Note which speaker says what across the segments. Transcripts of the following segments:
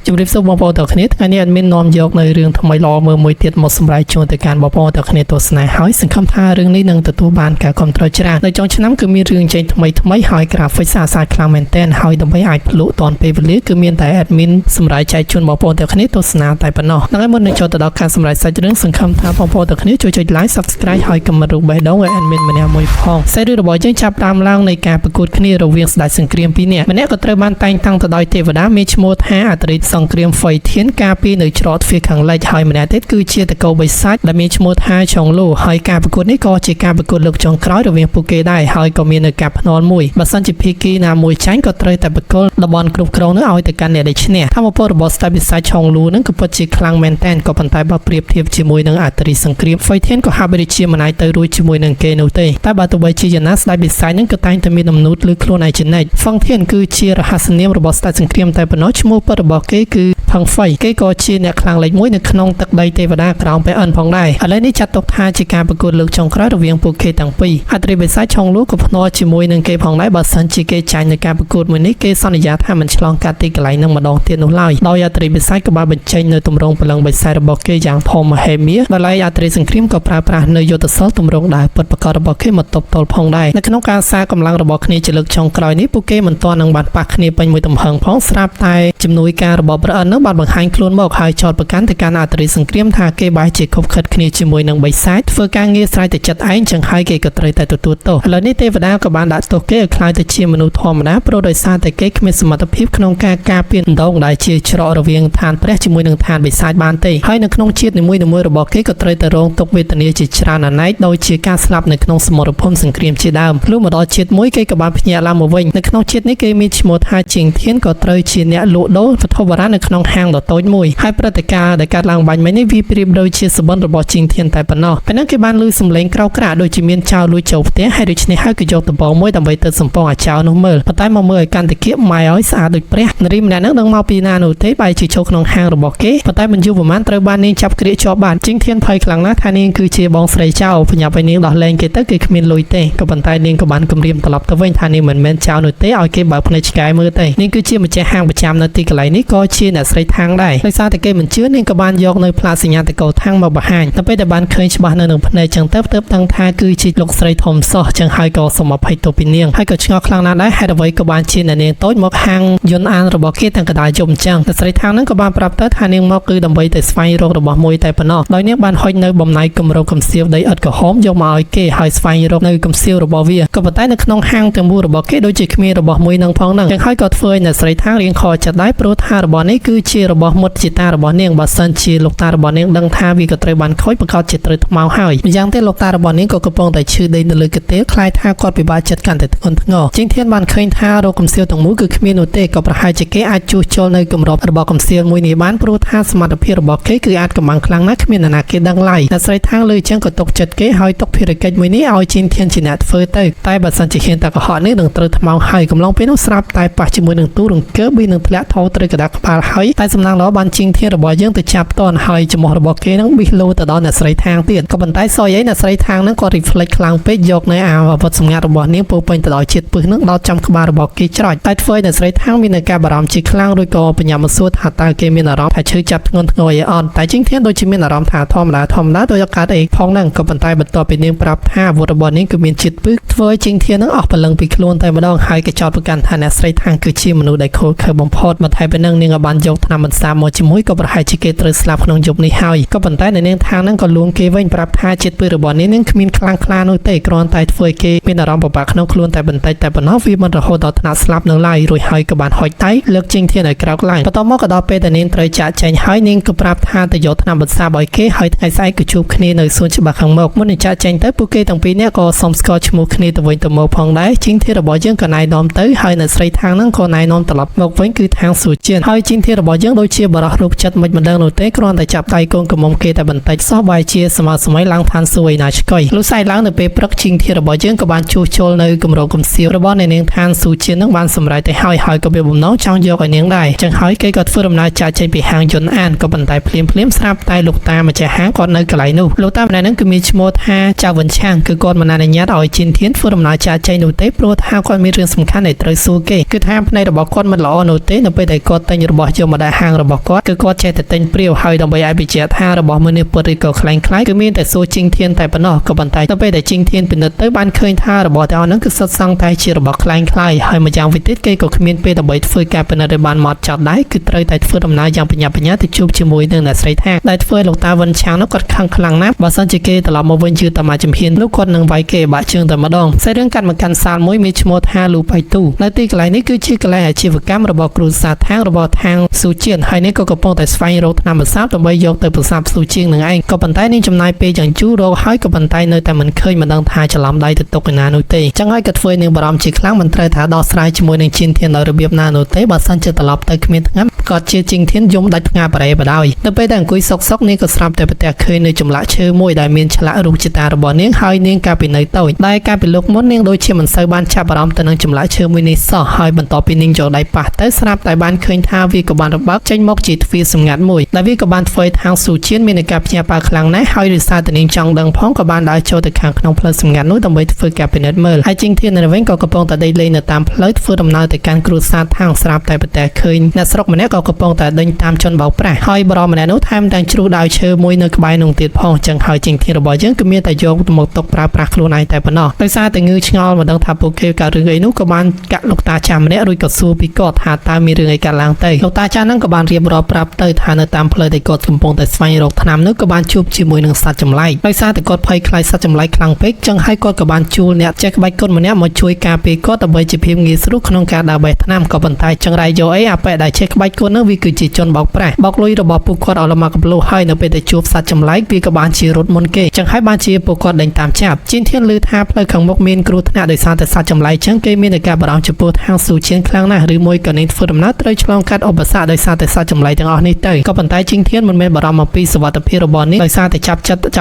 Speaker 1: ជំរាបសួរបងប្អូនទាំងគ្នាថ្ងៃនេះអត់មាននាំយកនៅរឿងថ្មីល្អមើលមួយទៀតមកសម្រាប់ជូនទៅកាន់បងប្អូនទាំងគ្នាទស្សនាហើយសង្ឃឹមថារឿងនេះនឹងទទួលបានការគាំទ្រច្រើននៅចុងឆ្នាំគឺមានរឿងចេញថ្មីហើយ graphic ស្អាតខ្លាំងមែនទែនហើយដើម្បីអាចភ្លក់តាន់ពេលវេលាគឺមានតែ admin សម្រាប់ចែកជូនបងប្អូនទាំងគ្នាទស្សនាតែប៉ុណ្ណោះហើយមុននឹងចូលទៅដល់ការសម្រាប់សាច់រឿងសង្ឃឹមថាបងប្អូនទាំងគ្នាជួយចុច like subscribe ហើយ comment រូបបេះដូងឲ្យ admin ម្នាក់មួយផងសាច់រឿងរបស់យើងចាប់ផ្ដើមឡើងនៃការប្រកួតគ្នារវាងស្ដេចសង្គ្រាមពីរនាក់ម្នាក់ក៏ត្រូវបានតែងតាំងទៅដោយទេវតាមានឈ្មោះថាអតីតសង្គ្រាម Fightian ការពីនៅច្រកទ្វារខាងលិចហើយម្នាក់ទៀតគឺជាតកូបិសាច់ដែលមានឈ្មោះថាចុងលូហើយការប្រកួតនេះក៏ជាការប្រកួតលើកចុងក្រោយរវាងពួកគេដែរហើយក៏មាននៅការភ្នាល់មួយបើសិនជាភាគីណាមួយចាញ់ក៏ត្រូវតែបកគលតំបន់គ្រប់គ្រងនោះឲ្យទៅកាន់អ្នកដែលឈ្នះធម្មពលរបស់ស្ដេចបិសាចឆុងលូនឹងក៏ពិតជាខ្លាំងមែនតែនក៏ប៉ុន្តែបើប្រៀបធៀបជាមួយនឹងអតីតសង្គ្រាម Fightian ក៏ហាក់បីដូចជាមិនអាចទៅរួចជាមួយនឹងគេនោះទេតែបើទោះបីជាយ៉ាងណាស្ដេចបិសាចនឹងក៏តែងតែមានដំណូតលើខ្លួនឯចំណេច Fightian គឺជារហស្សនាមរបស់ស្ដេចសង្គ្រាមតែប៉ុណ្ណោះឈ្មោះពិតរបស់គេគឺផឹងហ្វៃគេក៏ជាអ្នកខ្លាំងលេខ1នៅក្នុងទឹកដីទេវតាក្រោមព្រះអិនផងដែរឥឡូវនេះចាត់ទុកថាជាការប្រកួតលើកចុងក្រោយរវាងពួកគេទាំងពីរអត្រីបិសាចឆុងលូក៏ភ្នាល់ជាមួយនឹងគេផងដែរបើសិនជាគេចាញ់នៅការប្រកួតមួយនេះគេសន្យាថាមិនឆ្លងកាត់ទីកន្លែងនឹងម្ដងទៀតនោះឡើយដោយអត្រីបិសាចក៏បានបញ្ចេញនៅទម្រង់ព្រលឹងបិសាចរបស់គេយ៉ាងធំមហិមាដោយឡែកអត្រីសង្គ្រាមក៏ប្រើប្រាស់នៅយុទ្ធសាស្ត្រទម្រង់ដែលពិតប្រាកដរបស់គេមកទប់ទល់ផងដែរនៅក្នុងការសារកម្លាំងរបស់គ្នាជាលើកចុងក្រោយនេះពួកគេមិនទាន់នឹងបានប៉ះគ្នាពេញមួយទំហឹងផងស្រាប់តែជំនួយការរបស់ព្រះអិននឹងបានបង្ហាញខ្លួនមកហើយចោទប្រកាន់ទៅកាន់អត្រីសង្គ្រាមថាគេបែរជាខុបខិតគ្នាជាមួយនឹងបិសាចធ្វើការងារស្រ័យទៅចិត្តឯងចឹងហើយគេក៏ត្រូវតែទទួលទោសឥឡូវនេះទេវតាក៏បានដាក់ទោសគេឲ្យខ្លាយទៅជាមនុស្សធម្មតាព្រោះដោយសារតែគេគ្មានសមត្ថភាពក្នុងការការពារដងដែលជាច្រករវាងឋានព្រះជាមួយនឹងឋានបិសាចបានទេហើយនៅក្នុងជាតិនីមួយៗរបស់គេក៏ត្រូវតែរងទុក្ខវេទនាជាច្រើនអនេកដោយជាការស្លាប់នៅក្នុងសមរភូមិសង្គ្រាមជាដើមលុះមកដល់ជាតិមួយគេក៏បានភ្ញាក់ឡើងមកវិញនៅក្នុងជាតិនេះគេមានឈ្មោះថាជាងធានក៏ត្រូវជាអ្នកលក់ដូរវត្ថុបុរាណនៅក្នុងហាងដ៏តូចមួយហើយព្រឹត្តិការណ៍ដែលកើតឡើងបាញ់មិញនេះវាប្រៀបដូចជាសបិនរបស់ជាងធានតែប៉ុណ្ណោះពេលហ្នឹងគេបានឮសំឡេងក្រោកក្រាក់ដូចជាមានចៅលួចចូលផ្ទះហើយដូច្នេះហើយក៏យកដំបងមួយដើម្បីទៅសំពងអាចៅនោះមើលប៉ុន្តែមកមើលឲ្យកាន់តែគៀបម៉ែឲ្យស្អាតដូចព្រះនារីម្នាក់ហ្នឹងដឹងមកពីណានោះទេបែរជាចូលក្នុងហាងរបស់គេប៉ុន្តែមិនយូរប៉ុន្មានត្រូវបាននាងចាប់ក្រៀកជាប់បានជាងធានភ័យខ្លាំងណាស់ថានាងគឺជាបងស្រីចៅបញ្ញាប់ឲ្យនាងដោះលែងគេទៅគេគ្មានលុយទេក៏ប៉ុន្តែនាងក៏បានគម្រាមត្រឡប់ទៅវិញថានាងមិនមែនចៅនោះទេឲ្យគេបើកភ្នែកឆ្កែមើលទេនាងគឺជាម្ចាស់ហាងប្រចាំនៅទីកន្លែងនេះក៏ជាអ្នកស្រីທາງដែរដោយសារតែគេមិនជឿនាងក៏បានយកនៅផ្លាកសញ្ញាតកោທາງមកបង្ហាញតែពេលដែលបានឃើញច្បាស់នៅនឹងភ្នែកចឹងទៅដឹងថាគឺជាលោកស្រីធំសោះចឹងហើយក៏សូមអភ័យទោសពីនាងហើយក៏ឆ្ងល់ខ្លាំងណាស់ដែរហេតុអ្វីក៏បានជានាងតូចមកហាងយន្តអានរបស់គេទាំងកដាលយំចឹងតែស្រីທາងហ្នឹងក៏បានប្រាប់ទៅថានាងមកគឺដើម្បីទៅស្វែងរករបស់មួយតែប៉ុណ្ណោះដោយនាងបានហុចនៅបំណែកគម្រោងកំសៀវដីឥដ្ឋក្រហមយកមកឲ្យគេហើយស្វែងរកនៅកំសៀវរបស់វាក៏ប៉ុន្តែនៅក្នុងហាងទាំងមូលរបស់គេដូចជាគ្មានរបស់មួយនឹងផងហ្នឹងចឹងហើយក៏ធ្វើឲ្យអ្នកស្រីທາងរៀងខកចិត្តដែរព្រោះថារបស់នេះគឺជារបស់មុតជាតារបស់នាងបើសិនជាលោកតារបស់នាងដឹងថាវាក៏ត្រូវបានខូចប្រកាសជាត្រូវថ្មោហើយម្យ៉ាងទៀតលោកតារបស់នាងក៏កំពុងតែឈឺដេកនៅលើកន្ទេលខ្លាចថាគាត់ពិបាកចិត្តកាន់តែធ្ងន់ធ្ងរជាងធានបានឃើញថារោគកំសៀវទាំងមូលគឺគ្មាននោះទេក៏ប្រហែលជាគេអាចជួសជុលនៅកម្រិតរបស់កំសៀវមួយនេះបានព្រោះថាសមត្ថភាពរបស់គេគឺអាចកម្លាំងខ្លាំងណាស់គ្មាននរណាគេដឹងឡើយអ្នកស្រីທາងលើចឹងក៏ຕົកចិត្តគេហើយຕົកភារកិច្ចមួយនេះឲ្យជាងធានជាអ្នកធ្វើទៅតែបើសិនជាហ៊ានតែកុហកនេះនឹងត្រូវថ្មោងហើយកំឡុងពេលនោះស្រាប់តែប៉ះជាមួយនឹងទូរង្គើបវានឹងធ្លាក់ថោត្រូវកដាក្បាលហើយតែសំណាងល្អបានជាងធានរបស់យើងទៅចាប់តនហើយចំោះរបស់គេនឹងប៊ីសលោទៅដល់អ្នកស្រីທາងទៀតក៏ប៉ុន្តែសយអីអ្នកស្រីທາងនឹងក៏ reflect ខ្លាំងពេកយកនៅអាវុធសម្ងាត់របស់នាងពោពេញទៅដោយជាតិពឹសនឹងដល់ចំក្បាលរបស់គេច្រចតែធ្វើឲ្យអ្នកស្រីທາងមានការបារម្ភជាខ្លាំងរួចក៏បញ្ញាមកសួរថាតើគេមានអារម្មណ៍ថាឈឺចាប់ធ្ងន់ធ្ងរអីអត់តែជាងធានដូចជាមានអារម្មណ៍ថាធម្មតាដោយឱកាសអីផងហ្នឹងក៏ប៉ុន្តែបន្ទាប់ពីនាងប្រាប់ថាអាវុធរបស់នាងគឺមានជាតិពឹសធ្វើឲ្យជាងធាននឹងអស់ព្រលឹងពីខ្លួនតែម្ដងហើយក៏ចោទប្រកាន់ថាអ្នកស្រីທາងគឺជាមនុស្សដែលខូចខើបំផុតបន្ថែមពីនឹងនាងក៏បានយកថ្នាំបន្សាបមកជាមួយក៏ប្រហែលជាគេត្រូវស្លាប់ក្នុងយប់នេះហើយក៏ប៉ុន្តែនៅនាងທາងហ្នឹងក៏លួងគេវិញប្រាប់ថាជាតិពឹសរបស់នាងគ្មានខ្លាំងក្លានោះទេគ្រាន់តែធ្វើឲ្យគេមានអារម្មណ៍ពិបាកក្នុងខ្លួនតែបន្តិចតែប៉ុណ្ណោះវាមិនរហូតដល់ថ្នាក់ស្លាប់នៅឡើយរួចហើយក៏បានហុចដៃលើកជាងធានឲ្យក្រោកឡើងបន្ទាប់មកក៏ដល់ពេលដែលនាងត្រូវចាក់ចែងហើយនាងក៏ប្រាប់ថាទៅយកថ្នាំបន្សាបឲ្យគេហើយថ្ងៃស្អែកក៏ជួបគ្នានៅសួនច្បារខាងមុខមុននឹងចាក់ចែងទៅពួកគេទាំងពីរនាក់ក៏សុំស្គាល់ឈ្មោះគ្នាទៅវិញទៅមកផងដែរជាងធានរបស់យើងក៏ណែនាំទៅហើយនៅស្រីທາងហ្នឹងក៏ណែនាំត្រឡប់មកវិញគឺທາງសួរជៀនហើយជាងធានរបស់យើងដូចជាបរោះរូបចិត្តមិនដឹងនោះទេគ្រាន់តែចាប់ដៃកូនកមុំគេតែបន្តិចសោះបែរជាសម័យឡើងឋានសួគ៌ឯណាឆ្កុយលុះស្អែកឡើងនៅពេលព្រឹកជាងធានរបស់យើងក៏បានជួសជុលនៅគម្រោងកំសៀវរបស់អ្នកនាងឋានសួរជៀនហ្នឹងបានសម្រេចទៅហើយក៏មានបំណងចង់យកឲ្យនាងដែរចឹងហើយគេក៏ធ្វើដំណើរចាក់ចេញពីហាងយន្តអានក៏ប៉ុន្តែភ្លាមស្រាប់តែលោកតាម្ចាស់ហាងគាត់នៅកន្លែងនោះលោកតាម្នាក់ហ្នឹងគឺមានឈ្មោះថាចៅវិនឆាងគឺគាត់មិនអនុញ្ញាតឲ្យជាងធានធ្វើដំណើរចាក់ចេញនោះទេព្រោះថាគាត់មានរឿងសំខាន់ដែលត្រូវសួរគេគឺថាផ្នែករបស់គាត់មិនល្អនោះទេនៅពេលដែលគាត់ទិញរបស់យកមក ដែលហាងរបស់គាត់គឺគាត់ចេះតែទិញព្រាវហើយដើម្បីឲ្យបញ្ជាក់ថារបស់មើលនេះពិតឬក៏ខ្លាំងខ្លាយគឺមានតែសួរជីងធានតែប៉ុណ្ណោះក៏ប៉ុន្តែទៅពេលដែលជីងធានពិនិត្យទៅបានឃើញថារបស់ទាំងអស់ហ្នឹងគឺសុទ្ធសឹងតែជារបស់ខ្លាំងខ្លាយហើយម្យ៉ាងវិញទៀតគេក៏គ្មានពេលដើម្បីធ្វើការពិនិត្យឲ្យបានហ្មត់ចត់ដែរគឺត្រូវតែធ្វើដំណើរយ៉ាងបញ្ញាបញ្ញាទៅជួបជាមួយនឹងអ្នកស្រីថាដែលធ្វើឲ្យលោកតាវិនឆាងនោះគាត់ខឹងខ្លាំងណាស់បើសិនជាគេត្រឡប់មកវិញជឿតាមជំហាននោះគាត់នឹងវាយគេបាក់ជើងតែម្ដងសេរឿងកាត់មកកាន់សាលមួយមានឈ្មោះថាលូបៃទូនៅទីកន្លែងនេះគឺជាកន្លែងអាជីវកម្មរបស់គ្រួសារថាងរបស់ថាងស៊ូជៀនហើយនេះក៏កំពុងតែស្វែងរកថ្នាំបន្សាបដើម្បីយកទៅបន្សាបស៊ូជាងនឹងឯងក៏ប៉ុន្តែនាងចំណាយពេលយ៉ាងយូររកហើយក៏ប៉ុន្តែនៅតែមិនឃើញមិនដឹងថាច្រឡំដៃទៅទុកឯណានោះទេចឹងហើយក៏ធ្វើឲ្យនាងបារម្ភជាខ្លាំងមិនត្រូវថាដោះស្រាយជាមួយនឹងជីនធានដោយរបៀបណានោះទេបើសិនជាត្រឡប់ទៅគ្មានថ្ងៃក៏ជាជីងធានយំដាច់ផ្ងាបរ៉េបដោយនៅពេលដែលអង្គុយសុកនាងក៏ស្រាប់តែប្រទះឃើញនៅចម្លាក់ឈើមួយដែលមានឆ្លាក់រូបជាតារបស់នាងហើយនាងកាលពីនៅតូចដែលកាលពីលោកមុននាងដូចជាមិនសូវបានចាប់អារម្មណ៍ទៅនឹងចម្លាក់ឈើមួយនេះសោះហើយបន្ទាប់ពីនាងយកដៃប៉ះទៅស្រាប់តែបានឃើញថាវាក៏បានរបើកចេញមកជាទ្វារសម្ងាត់មួយដែលវាក៏បានធ្វើឲ្យខាងស៊ូជៀនមានការភ្ញាក់ផ្អើលខ្លាំងណាស់ហើយដោយសារតែនាងចង់ដឹងផងក៏បានដើរចូលទៅខាងក្នុងផ្លូវសម្ងាត់នោះដើម្បីធ្វើការពិនិត្យមើលហើយជីងធាននៅវិញក៏កំពុងតែដេកលេងនៅតាមផ្លូវធ្វើដំណើរទៅកាន់គ្រួសារខាងស្រាប់តែប្រទះឃើញអ្នកស្រុកម្នាក់ក៏កំពុងតែដេញតាមជនបោកប្រាស់ហើយបរិម្នាក់នោះថែមទាំងជ្រុះដាវឈើមួយនៅក្បែរនោះទៀតផងចឹងហើយជីងធានរបស់យើងគឺមានតែយកមកទុកប្រើប្រាស់ខ្លួនឯងតែប៉ុណ្ណោះដោយសារតែងើឆ្ងល់មិនដឹងថាពួកគេកើតរឿងអីនោះក៏បានកាក់លោកតាចាស់ម្នាក់រួចក៏សួរពីគាត់ថាតើមានរឿងអីកើតឡើងទៅលោកតាចាស់ហ្នឹងក៏បានរៀបរាប់ប្រាប់ទៅថានៅតាមផ្លូវដែលគាត់កំពុងតែស្វែងរកថ្នាំនោះក៏បានជួបជាមួយនឹងសត្វចម្លែកដោយសារតែគាត់ភ័យខ្លាចសត្វចម្លែកខ្លាំងពេកចឹងហើយគាត់ក៏បានជួលអ្នកចេះក្បាច់គុនម្នាក់មកជួយការពារគាត់ដើម្បីជាភាពងាយស្រួលក្នុងការដើរបេះថ្នាំក៏ប៉ុន្តែចង្រៃយកអីអាប៉ែដែលចេះក្បាច់គុននោះវាគឺជាជនបោកប្រាស់បោកលុយរបស់ពួកគាត់ឲ្យលំមកកំលោះហើយនៅពេលដែលជួបសត្វចម្លែកវាក៏បានជារត់មុនគេចឹងហើយបានជាពួកគាត់ដេញតាមចាប់ជីនធានឮថាផ្លូវខាងមុខមានគ្រោះថ្នាក់ដោយសារតែសត្វចម្លែកចឹងគេមានតែការបារម្ភចំពោះខាងស៊ូជៀនខ្លាំងណាស់ឬមួយក៏នឹងធ្វើដំណើរត្រូវឆ្លងកាត់ឧបសគ្គដោយសារតែសត្វចម្លែកទាំងអស់នេះទៅក៏ប៉ុន្តែជីងធានមិនមែនបារម្ភអំពីសុវត្ថិភាពរបស់នាងដោយសារតែចាប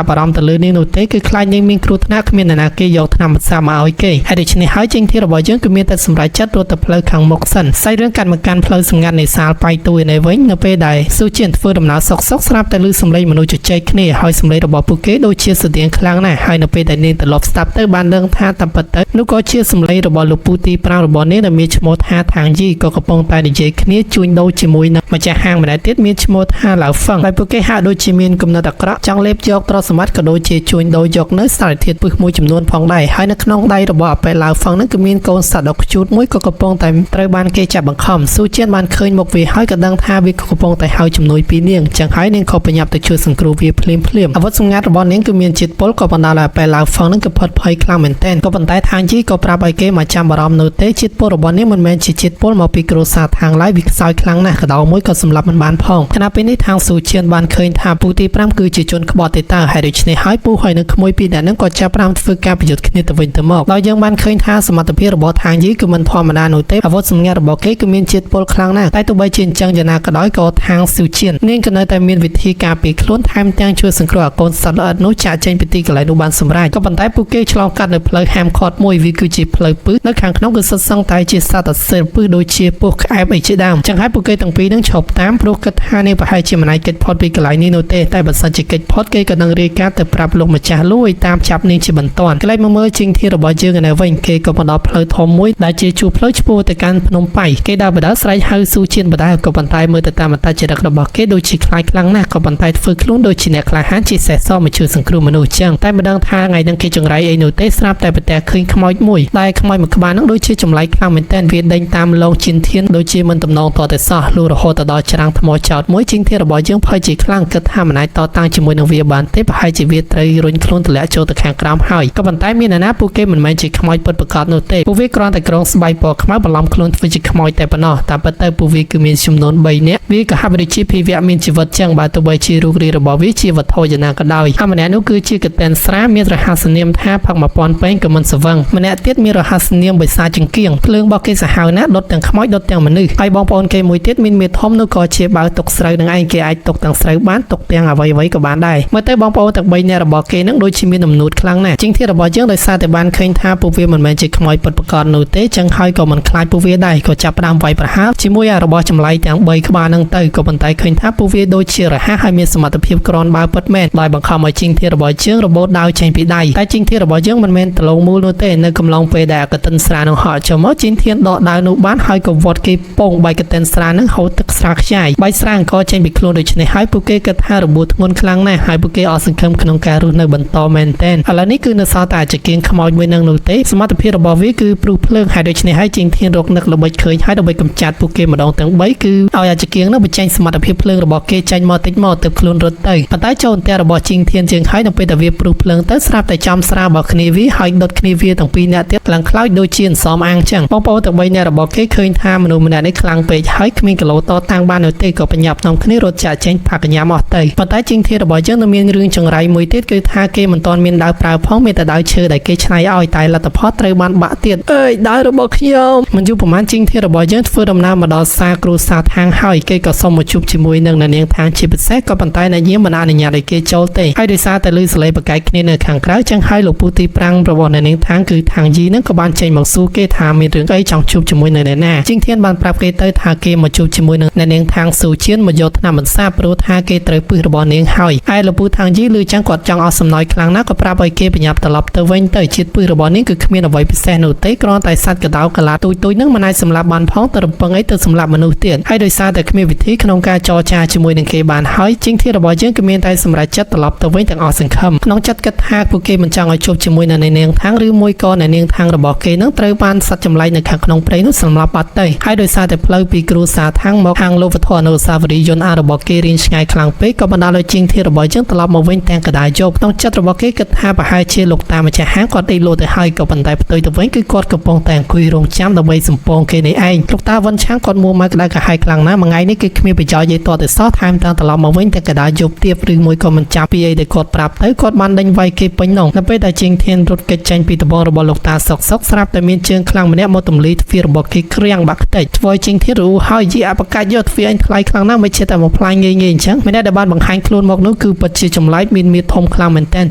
Speaker 1: ់អារម្មណ៍ទៅលើនាងនោះទេគឺខ្លាចនាងមានគ្រោះថ្នាក់គ្មានអ្នកណាគេយកថ្នាំបន្សាបមកឲ្យគេហើយដូច្នេះហើយជីងធានរបស់យើងគឺមានតែសម្រេចចិត្តរត់ទៅផ្លូវខាងមុខសិនសាច់រឿងកាត់មកកាន់ផ្លូវសម្ងាត់នៃសាលប៉ៃទូឯនេះវិញនៅពេលដែលស៊ូជៀនធ្វើដំណើរសុកស្រាប់តែឮសំឡេងមនុស្សជជែកគ្នាហើយសំឡេងរបស់ពួកគេដូចជាស្តៀងខ្លាំងណាស់ហើយនៅពេលដែលនាងត្រឡប់ស្ដាប់ទៅបានដឹងថាតាមពិតទៅនោះក៏ជាសំឡេងរបស់លោកពូទី5របស់នាងដែលមានឈ្មោះថាថាងយីក៏កំពុងតែនិយាយគ្នាជួញដូរជាមួយនឹងម្ចាស់ហាងម្នាក់ទៀតមានឈ្មោះថាឡាវហ្វឹងហើយពួកគេហាក់ដូចជាមានគំនិតអាក្រក់ចង់លេបយកទ្រព្យសម្បត្តិក៏ដូចជាជួញដូរយកនៅសារធាតុពិសមួយចំនួនផងដែរហើយនៅក្នុងដៃរបស់អាប៉ែឡាវហ្វឹងហ្នឹងគឺមានកូនសត្វដ៏ខ្ជូតមួយក៏កំពុងតែត្រូវបានគេចាប់បង្ខំស៊ូជៀនបានឃើញមុខវាហើយក៏ដឹងថាវាកំពុងតែហៅជំនួយពីនាងចឹងហើយនាងក៏ប្រញាប់ទៅជួយសង្គ្រោះវាភ្លាមអាវុធសម្ងាត់របស់នាងគឺមានជាតិពុលក៏បណ្ដាលឲ្យប៉ែឡាវហ្វឹងហ្នឹងក៏ផុតភ័យខ្លាំងមែនទែនក៏ប៉ុន្តែថាងយីក៏ប្រាប់ឲ្យគេមកចាំបារម្ភនោះទេជាតិពុលរបស់នាងមិនមែនជាជាតិពុលមកពីគ្រួសារថាងឡើយវាខ្សោយខ្លាំងណាស់កដោមួយក៏សម្លាប់មិនបានផងខណៈពេលនេះខាងស៊ូជៀនបានឃើញថាពូទី5គឺជាជនក្បត់ទេតើហើយដូច្នេះហើយពូហើយនឹងក្មួយពីរនាក់ហ្នឹងក៏ចាប់ផ្ដើមធ្វើការប្រយុទ្ធគ្នាទៅវិញទៅមកដោយយើងបានឃើញថាសមត្ថភាពរបស់ថាងយីគឺមិនធម្មតានោះទេអាវុធសម្ងាត់របស់គេគឺមានជាតិពុលខ្លាំងណាស់តែទោះបីជាអញ្ចឹងយ៉ាងណាក៏ដោយក៏ខាងស៊ូជៀននាងក៏នៅតែមានវិធីការពារខ្លួនថែមទាំងជួយសង្គ្រោះអាកូនសត្វល្អិតនោះចាក់ចេញពីទីកន្លែងនោះបានសម្រេចក៏ប៉ុន្តែពួកគេឆ្លងកាត់នៅផ្លូវហាមឃាត់មួយវាគឺជាផ្លូវពឹសនៅខាងក្នុងគឺសុទ្ធសឹងតែជាសត្វអសិរពឹសដូចជាពស់ក្អែបអីជាដើមចឹងហើយពួកគេទាំងពីរនឹងឈប់តាមព្រោះគិតថានាងប្រហែលជាមិនអាចគេចផុតពីកន្លែងនេះនោះទេតែបើសិនជាគេចផុតគេក៏នឹងរាយការណ៍ទៅប្រាប់លោកម្ចាស់លួយតាមចាប់នាងជាបន្ទាន់កន្លែងមកមើលជីងធានរបស់យើងនៅវិញគេក៏មកដល់ផ្លូវធំមួយដែលជាជួរផ្លូវឆ្ពោះទៅកាន់ភ្នំប៉ៃគេដើរបដាស្រែកហៅស៊ូជៀនបដាក៏ប៉ុន្តែមើលទៅតាមអត្តចរិតរបស់គេដូចជាខ្លាចខ្លាំងណាស់ក៏ប៉ុន្តែធ្វើខ្លួនដូចជាអ្នកក្លាហានជាសេះសមកជួយសង្គ្រោះមនុស្សចឹងតែមិនដឹងថាថ្ងៃនឹងគេចង្រៃអីនោះទេស្រាប់តែប្រទះឃើញខ្មោចមួយដែលខ្មោចមួយក្បាលនឹងដូចជាចម្លែកខ្លាំងមែនទែនវាដេញតាមឡងជីនធានដូចជាមិនតំណងតតែសោះលុះរហូតដល់ច្រាំងថ្មចោតមួយជីងធានរបស់យើងភ័យជាខ្លាំងគិតថាមិនអាចតតាំងជាមួយនឹងវាបានទេប្រហែលជាវាត្រូវរុញខ្លួនទម្លាក់ចូលទៅខាងក្រោមហើយក៏ប៉ុន្តែមាននរណាពួកគេមិនមែនជាខ្មោចពិតប្រាកដនោះទេពួកវាគ្រាន់តែក្រុងស្បែកពណ៌ខ្មៅបន្លំខ្លួនធ្វើជាខ្មោចតែប៉ុណ្ណោះតាមពិតទៅពួកវាគឺមានចំនួន3នាក់វាក៏ហាក់ដូចជាភីវៈមានជីវិតចឹងបើទោះបីជារូបរាងរបស់វាជាវត្ថុយ៉ាងណាក៏ដោយហើយម្នាក់នោះគឺជាកតែនស្រាមានរហស្សនាមថាផឹក1000ពេងក៏មិនស្វឹងម្នាក់ទៀតមានរហស្សនាមបិសាចង្គៀងភ្លើងរបស់គេសាហាវណាស់ដុតទាំងខ្មោចដុតទាំងមនុស្សហើយបងប្អូនគេមួយទៀតមានមេធំនោះក៏ជាបើទុកស្រូវនឹងឯងគេអាចទុកទាំងស្រូវបានទុកទាំងអ្វីៗក៏បានដែរមើលទៅបងប្អូនទាំង3នាក់របស់គេនឹងដូចជាមានដំណួតខ្លាំងណាស់ជាងធានរបស់យើងដោយសារតែបានឃើញថាពួកវាមិនមែនជាខ្មោចពិតប្រាកដនោះទេចឹងហើយក៏មិនខ្លាចពួកវាដែរក៏ចាប់ផ្ដើមវាយប្រហារជាមួយរបស់ចម្លែកទាំង3ក្បាលហ្នឹងទៅក៏ប៉ុន្តែឃើញថាពួកវាដូចជារហ័សហើយមានសមត្ថភាពក្រាន់បើពិតមែនដោយបង្ខំឲ្យជាងធានរបស់យើងរបូតដាវចេញពីដៃតែជាងធានរបស់យើងមិនមែនដលងមូលនោះទេនៅកំឡុងពេលដែលកតិនស្រានឹងហក់ចូលមកជាងធានដកដាវនោះបានហើយក៏វត្តគេពងបែកកតិនស្រានឹងហូរ ទឹកស្រាខ្ចាយបាយស្រាអង្គចេញពីខ្លួនដូចនេះហើយពួកគេគិតថារបួសធ្ងន់ខ្លាំងណាស់ហើយពួកគេអត់សង្ឃឹមក្នុងការរស់នៅបន្តមែនទែនឥឡូវនេះគឺនៅសល់តែចង្គៀងខ្មោចមួយនឹងនោះទេសមត្ថភាពរបស់វាគឺព្រុសភ្លើងហើយដូច្នេះហើយជាងធានរកនឹកល្បិចឃើញហើយដើម្បីកម្ចាត់ពួកគេម្ដងទាំង3គឺឲ្យអាចង្គៀងនោះបញ្ចេញសមត្ថភាពភ្លើងរបស់គេចេញមកតិចមកទៅខ្លួនរត់ទៅប៉ុន្តែចូលអន្ទះរបស់ជាងធានជាងហើយនៅពេលដែលវាព្រុសភ្លើងទៅស្រាប់តែចំស្រារបស់គ្នាវាហើយដុតគ្នាវាទាំងពីរនាក់ទៀតខ្លាំងខ្លោចដូចជាអន្សមអាំងចឹងបងប្អូនទាំង3នាក់របស់គេឃើញថាមនុស្សម្នាក់នេះខ្លាំងពេកហើយគ្មានគីឡូតតាំងបាននៅទេក៏បញ្ញាប់ក្នុងគ្នារត់ចាក់ចេញផាកញ្ញាមអស់ទៅប៉ុន្តែជាងធានរបស់យើងនៅមានរឿងចង្រៃមួយទៀតគឺថាគេមិនទាន់មានដាវប្រើផងមានតែដាវឈើដែលគេឆ្នៃឲ្យតែលទ្ធផលត្រូវបានបាក់ទៀតអើយដាវរបស់ខ្ញុំមិនយូរប្រហែលជាងធានរបស់យើងធ្វើដំណើរមកដល់សាគ្រូសាທາງហើយគេក៏សុំមកជួបជាមួយនឹងអ្នកនាងថាងជាពិសេសក៏ប៉ុន្តែអ្នកយាមមិនអនុញ្ញាតឲ្យគេចូលទេហើយដោយសារតែលឺសលេងប្រកែកគ្នានៅខាងក្រៅចឹងហើយលោកពូទីប្រាំងរបស់អ្នកនាងថាងគឺថាងយីនឹងក៏បានចេញមកសួរគេថាមានរឿងអីចង់ជួបជាមួយនឹងអ្នកណាជាងធានបានប្រាប់គេទៅថាគេមកជួបជាមួយនឹងអ្នកនាងថាងស៊ូជៀនមកយកថ្នាំបន្សាបព្រោះថាគេត្រូវពឹសរបស់នាងហើយឯលោកពូថាងយីឮចឹងគាត់ចង់អស់សំណោយខ្លាំងណាស់ក៏ប្រាប់ឲ្យគេបញ្ញាប់ត្រឡប់ទៅវិញទៅជាតិពឹសរបស់នាងគឺគ្មានអ្វីពិសេសនោះទេគ្រាន់តែសត្វកដោកាឡាទូចៗនឹងមិនអាចសម្លាប់បានផងទៅរំពឹងអីទៅសម្លាប់មនុស្សទៀតហើយដោយសារតែគ្មានវិធីក្នុងការចរចាជាមួយនឹងគេបានហើយជាងធានរបស់យើងក៏មានតែសម្រេចចិត្តត្រឡប់ទៅវិញទាំងអស់សង្ឃឹមក្នុងចិត្តគិតថាពួកគេមិនចង់ឲ្យជួបជាមួយនឹងអ្នកនាងថាងឬមួយក៏អ្នកនាងថាងរបស់គេនឹងត្រូវបានសត្វចម្លែកនៅខាងក្នុងព្រៃនោះសម្លាប់បាត់ទៅហើយដោយសារតែផ្លូវពីគ្រួសារថាងមកខាងលោកវត្ថុអនុស្សាវរីយ៍យន្តអារបស់គេរៀងឆ្ងាយខ្លាំងពេកក៏បណ្ដាលឲ្យជាងធានរបស់យើងត្រឡប់មកវិញទាំងកដាយកក្នុងចិត្តរបស់គេគិតថាប្រហែលជាលោកតាម្ចាស់ហាងគាត់ដេកលោទៅហើយក៏ប៉ុន្តែផ្ទុយទៅវិញគឺគាត់កំពុងតែអង្គុយរងចាំដើម្បីសម្ពងគេនេះឯងលោកតាវិនឆាងគាត់មួម៉ៅក្តៅក្រហាយខ្លាំងណាស់មួយថ្ងៃនេះគឺគ្មានប្រយោជន៍យីតទៅសោះថែមទាំងត្រឡប់មកវិញទាំងកដាយកទៀតឬមួយក៏មិនចាប់ពីអីដែលគាត់ប្រាប់ទៅគាត់បានដេញវាយគេពេញនោះនៅពេលដែលជាងធានរត់គេចចេញពីដបងរបស់លោកតាសុកស្រាប់តែមានជើងខ្លាំងម្នាក់មកទម្លាយទ្វាររបស់គេក្រាំងបាក់ខ្ទេចធ្វើឲ្យជាងធានរੂហើយយីអបកាច់យកទ្វារអញថ្លៃខ្លាំងណាស់មិនជិតតែមកផ្លាញ់ងាយៗអញ្ចឹងម្នាក់ដែលបានបង្ហាញខ្លួនមកនោះគឺពិតជាចម្លែកមានមាឌធំខ្លាំងមែនតើ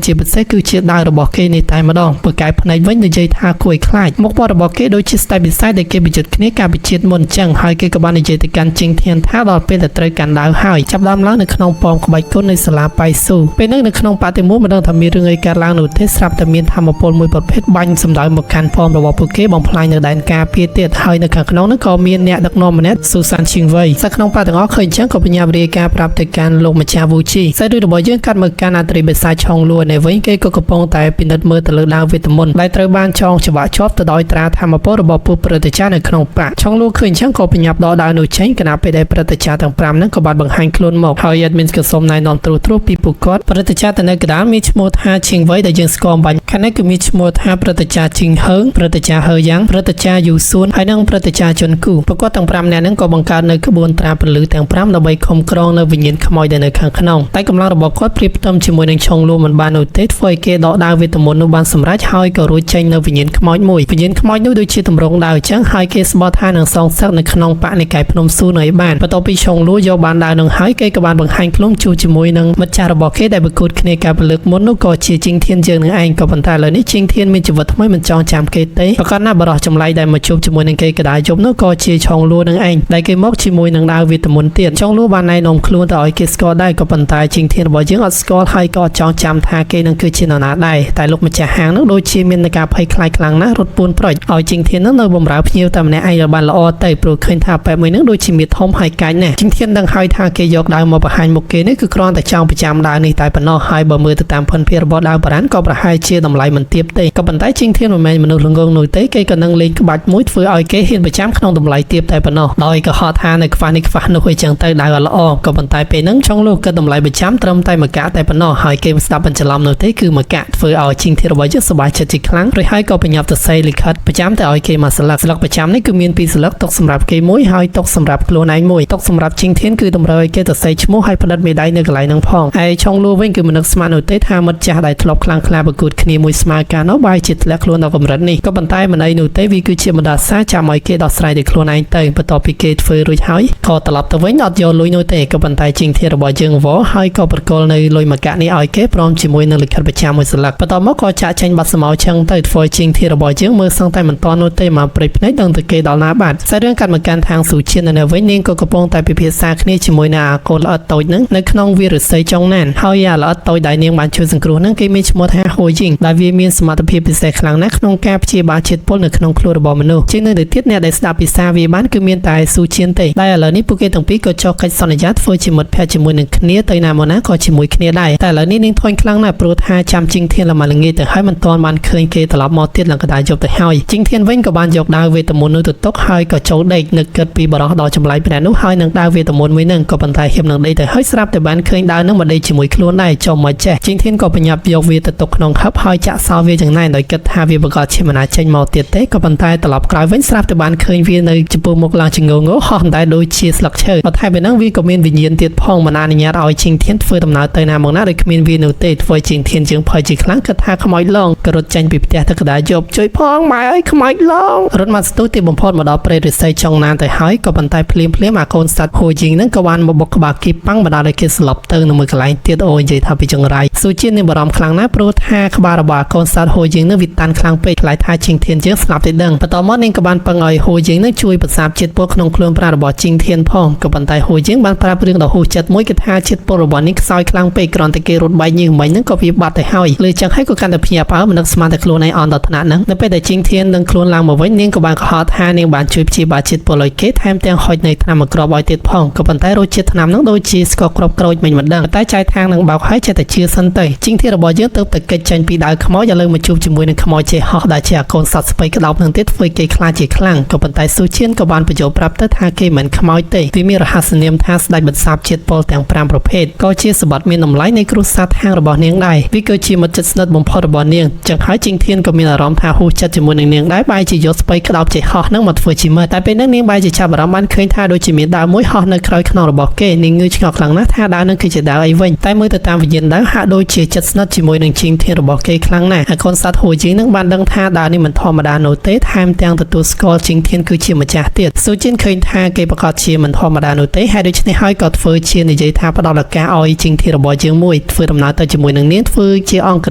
Speaker 1: ជាពិសេសគឺជាដាវរបស់គេនេះតែម្ដងពូកែភ្នែកវិញនិយាយថាគួរឲ្យខ្លាចមុខមាត់របស់គេដូចជាស្ដេចពិសាយដែលគេបញ្ជិតគ្នាការបញ្ជាតិមុនអញ្ចឹងហើយគេក៏បាននិយាយទៅកាន់ជាងធានថាដល់ពេលដែលត្រូវកាន់ដាវហើយចាប់ដើមឡើងនៅក្នុងប៉មក្បាច់គុណនៃសាលាប៉ៃស៊ូពេលនោះនៅក្នុងបដិមូលមិនដឹងថាមានរឿងអីកើតឡើងនោះទេស្រាប់តែមានធម្មពលមួយប្រភេទបាញ់សម្ដៅមកកាន់ប៉មរបស់ពួកគេបំផ្លាញនៅដែនការពារទៀតហើយនៅខាងក្នុងនោះក៏មានអ្នកដឹកនាំម្នាក់ស៊ូសានឈីងវៃសាក្នុងប៉ទាំងអស់ឃើញអញ្ចឹងក៏បញ្ញាបរាយការប្រាប់ទៅកាន់លោកម្ចាស់វូជីសាច់រឿងរបស់យើងកាត់មកកាន់អត្រីបិសាចឆុងលួនៅវិញគេក៏កំពុងតែពិនិត្យមើលទៅលើដាវវេទមន្តដែលត្រូវបានចងច្បាក់ជាប់ទៅដោយត្រាធម្មពលរបស់ពួកព្រឹទ្ធាចារ្យនៅក្នុងប្រាក់ឆុងលួឃើញអញ្ចឹងក៏បញ្ញាប់ដកដាវនោះចេញគណៈពេលដែលព្រឹទ្ធាចារ្យទាំង5ហ្នឹងក៏បានបង្ហាញខ្លួនមកហើយអេដមីនក៏សូមណែនាំត្រួសពីពួកគាត់ព្រឹទ្ធាចារ្យទៅនៅកណ្ដាលមានឈ្មោះថាឈីងវៃដែលយើងស្គាល់បាញ់ខាងនេះគឺមានឈ្មោះថាព្រឹទ្ធាចារ្យជីងហឺងព្រឹទ្ធាចារ្យហឺយ៉ាងព្រឹទ្ធាចារ្យយូស៊ួនហើយនិងព្រឹទ្ធាចារ្យជុនគូពួកគាត់ទាំង5នាក់ហ្នឹងក៏បង្កើតនៅក្បួនត្រាពលឺទាំង5ដើម្បីឃុំក្រងនៅវិញ្ញាណខ្មោចដែលនៅខាងក្នុងតែកម្លាំងរបស់គាត់ប្រៀបផ្ទឹមជាមួយនឹងឆុងលួមិនបាននោះទេធ្វើឲ្យគេដកដាវវេទមន្តនោះបានសម្រេចហើយក៏រួចចេញនៅវិញ្ញាណខ្មោចមួយវិញ្ញាណខ្មោចនោះដូចជាទម្រង់ដាវអញ្ចឹងហើយគេស្បត់ថានឹងសងសឹកនៅក្នុងបនិកាយភ្នំស៊ូនៅឯបានបន្ទាប់ពីឆុងលួយកបានដាវនឹងហើយគេក៏បានបង្ហាញខ្លួនជួបជាមួយនឹងមិត្តចាស់របស់គេដែលប្រកួតគ្នាការពលឹកមុននោះក៏ជាជីងធានយើងនឹងឯងក៏ប៉ុន្តែឥឡូវនេះជីងធានមានជីវិតថ្មីមិនចងចាំគេទេប្រកាសណាបរោះចម្លែកដែលមកជួបជាមួយនឹងគេកដាយប់នោះក៏ជាឆុងលួនឹងឯងដែលគេមកជាមួយនឹងដាវវេទមន្តទៀតឆុងលួបានណែនាំខ្លួនទៅឲ្យគេស្គាល់ដែរក៏ប៉ុន្តែជីងធានរបស់យើងអត់ស្គាល់ហើយក៏ចងចាំថាគេនឹងគឺជានរណាដែរតែលោកម្ចាស់ហាងនោះដូចជាមានការភ័យខ្លាចខ្លាំងណាស់រត់ពួនប្រុចឲ្យជីងធាននោះនៅបំរើភ្ញៀវតែម្នាក់ឯងបានល្អទៅព្រោះឃើញថាប៉ែមួយនឹងដូចជាមានធំហើយកាច់ណាស់ជីងធានដឹងហើយថាគេយកដាវមកបង្ហាញមុខគេនេះគឺគ្រាន់តែចង់ប្រចាំដាវនេះតែប៉ុណ្ណោះហើយបើមើលទៅតាមផុនភាគរបស់ដាវបារាំងក៏ប្រហែលជាតម្លៃមិនទាបទេក៏ប៉ុន្តែជីងធានមិនមែនមនុស្សល្ងងនោះទេគេក៏នឹងលេងក្បាច់មួយធ្វើឲ្យគេហ៊ានប្រចាំក្នុងតម្លៃទាបតែប៉ុណ្ណោះដោយក៏ហត់ថានៅខ្វះនេះខ្វះនោះអីចឹងទៅដាវអត់ល្អក៏ប៉ុន្តែពេលហ្នឹងចង់លោកគិតតម្លៃប្រចាំត្រឹមតែ1កាក់តែប៉ុណ្ណោះហើយគេមិនស្ដាប់បញ្ច្រឡំនោះទេគឺ1កាក់ធ្វើឲ្យជីងធានរបស់យើងសប្បាយចិត្តជាខ្លាំងរួចហើយក៏បញ្ញាប់ទៅសេលិខិតប្រចាំតែឲ្យគេមកស្លឹកប្រចាំនេះគឺមាន2ស្លឹកទុកសម្រាប់គេមួយហើយទុកសម្រាប់ខ្លួនឯងមួយទុកសម្រាប់ជីងធានគឺតម្រូវឲ្យគេទៅសេឈ្មោះហើយផ្តិតមេដាយនៅកន្លែងហ្នឹងផងហើយឆុងលួវិញគឺមិននឹកស្មាននោះទេថាមិត្តចាស់ដែលធ្លាប់ខ្លាំងក្លាប្រកួតគ្នាមួយស្មើការនោះបែរជាធ្លាក់ខ្លួនដល់កម្រិតនេះក៏ប៉ុន្តែមិនអីនោះទេវាគឺជាបណ្ដាសាចាំឲ្យគេដោះស្រាយដោយខ្លួនឯងទៅបន្ទាប់ពីគេធ្វើរួចហើយក៏ត្រឡប់ទៅវិញអត់យកលុយនោះទេក៏ប៉ុន្តែជីងធានរបស់យើងវហើយក៏ប្រកល់នៅលុយ1កាក់នេះឲ្យគេព្រមជាមួយនឹងលិខិតប្រចាំមួយស្លឹកបន្ទាប់មកក៏ចាក់ចេញបាត់ស្មៅឆឹងទៅធ្វើជីងធានរបស់យើងមើលសឹងតែមិនតនោះទេមកព្រៃភ្នែកដឹងទៅគេដល់ណាបាត់សាច់រឿងកាត់មកកាន់ខាងស៊ូជៀននៅវិញនាងក៏កំពុងតែពិភាក្សាគ្នាជាមួយនឹងអាកូនល្អិតតូចហ្នឹងនៅក្នុងវារិស័យចុងណានហើយអាល្អិតតូចដែលនាងបានជួយសង្គ្រោះហ្នឹងគេមានឈ្មោះថាហូយជីងដែលវាមានសមត្ថភាពពិសេសខ្លាំងណាស់ក្នុងការព្យាបាលជាតិពុលនៅក្នុងខ្លួនរបស់មនុស្សជាងនឹងទៅទៀតអ្នកដែលស្ដាប់ភាសាវាបានគឺមានតែស៊ូជៀនទេ ទេដែលឥឡូវនេះពួកគេទាំងពីរក៏ចុះកិច្ចសន្យាធ្វើជាមិត្តភក្តិជាមួយនឹងគ្នាទៅណាមកណាក៏ជាមួយគ្នាដែរតែឥឡូវនេះនាងធុញខ្លាំងណាស់ព្រោះថាចាំជីងធានល្មល្ងាចទៅហើយមិនទាន់បានឃើញគេត្រឡប់មកទៀតឡើងកដាលយប់ទៅហើយជីងធានវិញក៏បានយកដាវវេទមន្តនោះទៅទុកហើយក៏ចូលដេកនឹកគិតពីបរិះដ៏ចម្លែកព្រះនោះហើយនឹងដាវវេទមន្តមួយនឹងក៏ប៉ុន្តែហៀបនឹងដេកទៅហើយស្រាប់តែបានឃើញដាវនឹងមកដេកជាមួយខ្លួនដែរចុះមកចេះជីងធានក៏ប្រញាប់យកវាទៅទុកក្នុងហឹបហើយចាក់សោវាយ៉ាងណាដោយគិតថាវាប្រកាសជាមិនអាចចេញមកទៀតទេក៏ប៉ុន្តែត្រឡប់ក្រោយវិញស្រាប់តែបានឃើញវានៅចំពោះមុខឡើងចងងហោះតែដូចជាស្លឹកឈើបន្ថែមពីហ្នឹងវាក៏មានវិញ្ញាណទៀតផងមិនអនុញ្ញាតឲ្យជីងធានធ្វើដំណើរទៅណាមកណាដោយគ្មានវានោះទេធ្វើជីងធានជាងភ័យជាខ្លាំងគិតថាខ្មោចឡងក៏រត់ចេញពីផ្ទះទៅកណ្ដាលយប់ជួយផងម៉ែអើយខ្មោចឡងរត់មកស្ទុះទីបំផុតមកដល់ព្រៃឫស្សីចុងណានទៅហើយក៏ប៉ុន្តែភ្លាមអាកូនសត្វហូជីងហ្នឹងក៏បានមកបុកក្បាលគីប៉ាំងបណ្ដាលឲ្យគេស្លាប់ទៅនៅមួយកន្លែងទៀតអូនិយាយថាពីចង្រៃស៊ូជៀននឹងបារម្ភខ្លាំងណាស់ព្រោះថាក្បាលរបស់កូនសត្វហូជីងនឹងវាតាន់ខ្លាំងពេកខ្លាចថាជីងធានជាងស្លាប់ទៅដឹងបន្តមកនាងក៏បានពឹងឲ្យហូជីងនឹងជួយប្រសាបជាតិពុលក្នុងខ្លួនប្រារបស់ជីងធានផងក៏ប៉ុន្តែហូជីងបានប្រាប់រឿងដ៏ហួសចិត្តមួយគឺថាជាតិពុលរបស់នាងខ្សោយខ្លាំងពេកគ្រាន់តែគេរត់បែកញើសមិញហ្នឹងក៏វាបាត់ទៅហើយលើចឹងហើយក៏កាន់តែភ្ញាក់ផ្អើលមិននឹកស្មានតែខ្លួនឯងអន់ដល់ថ្នាក់ហ្នឹងនៅពេលដែលជីងធាននឹងខ្លួនឡើងមកវិញនាងក៏បានកុហកថានាងបានជួយព្យាបាលជាតិពុលឲ្យគេថែមទាំងហុចនៅថ្នាំមកគ្រាប់ឲ្យទៀតផងក៏ប៉ុន្តែរសជាតិថ្នាំហ្នឹងដូចជាស្ករគ្រាប់ក្រូចមិនដឹងតែចែកທາງនឹងបោកឲ្យចេះតែជឿសិនទៅជីងធានរបស់យើងទៅតែកិច្ចចេញពីដៅខ្មោចឥឡូវមកជួបជាមួយនឹងខ្មោចចេះហោះដែលជាកូនសត្វស្ពៃក្តោបនឹងទៀតធ្វើគេខ្លាចជាខ្លាំងក៏ប៉ុន្តែស៊ូជៀនក៏បានបញ្យល់ប្រាប់ទៅថាគេមិនខ្មោចទេវាមានរហស្សនាមថាស្ដេចបន្សាបជាតិពុលទាំង5ប្រភេទក៏ជាសម្បត្តិមានតម្លៃនៃគ្រួសារທາງរបស់នាងដែរវាគឺជាមិត្តជិតស្និទ្ធបំផុតរបស់នាងចឹងហើយជីងធានក៏មានអារម្មណ៍ថាហួសចិត្តជាមួយនឹងនាងដែរបែរជាយកស្ពៃក្តោបចេះហោះនឹងមកធ្វើជាមិត្តតែពេលហ្នឹងនាងបែរជាចាប់អារម្មណ៍បានឃើញថាដូចជាមានដាវមួយហោះនៅក្រោយខ្នងរបស់គេនាងងឿឆ្ងល់ខ្លាំងណាស់ថាដាវនឹងគឺជាដាវអីវិញតែមើលទៅតាមវិញ្ញាណដាវហាក់ដូចជាជិតស្និទ្ធជាមួយនឹងជីងធានរបស់គេខ្លាំងណាស់ហើយកូនសត្វហួជីងនឹងបានដឹងថាដាវនេះមិនធម្មតានោះទេថែមទាំងទទួលស្គាល់ជីងធានគឺជាម្ចាស់ទៀតស៊ូជៀនឃើញថាគេប្រកាសជាមិនធម្មតានោះទេហើយដូច្នេះហើយក៏ធ្វើជានិយាយថាផ្ដល់ឱកាសឲ្យជីងធានរបស់យើងមួយធ្វើដំណើរទៅជាមួយនឹងនាងធ្វើជាអង្គ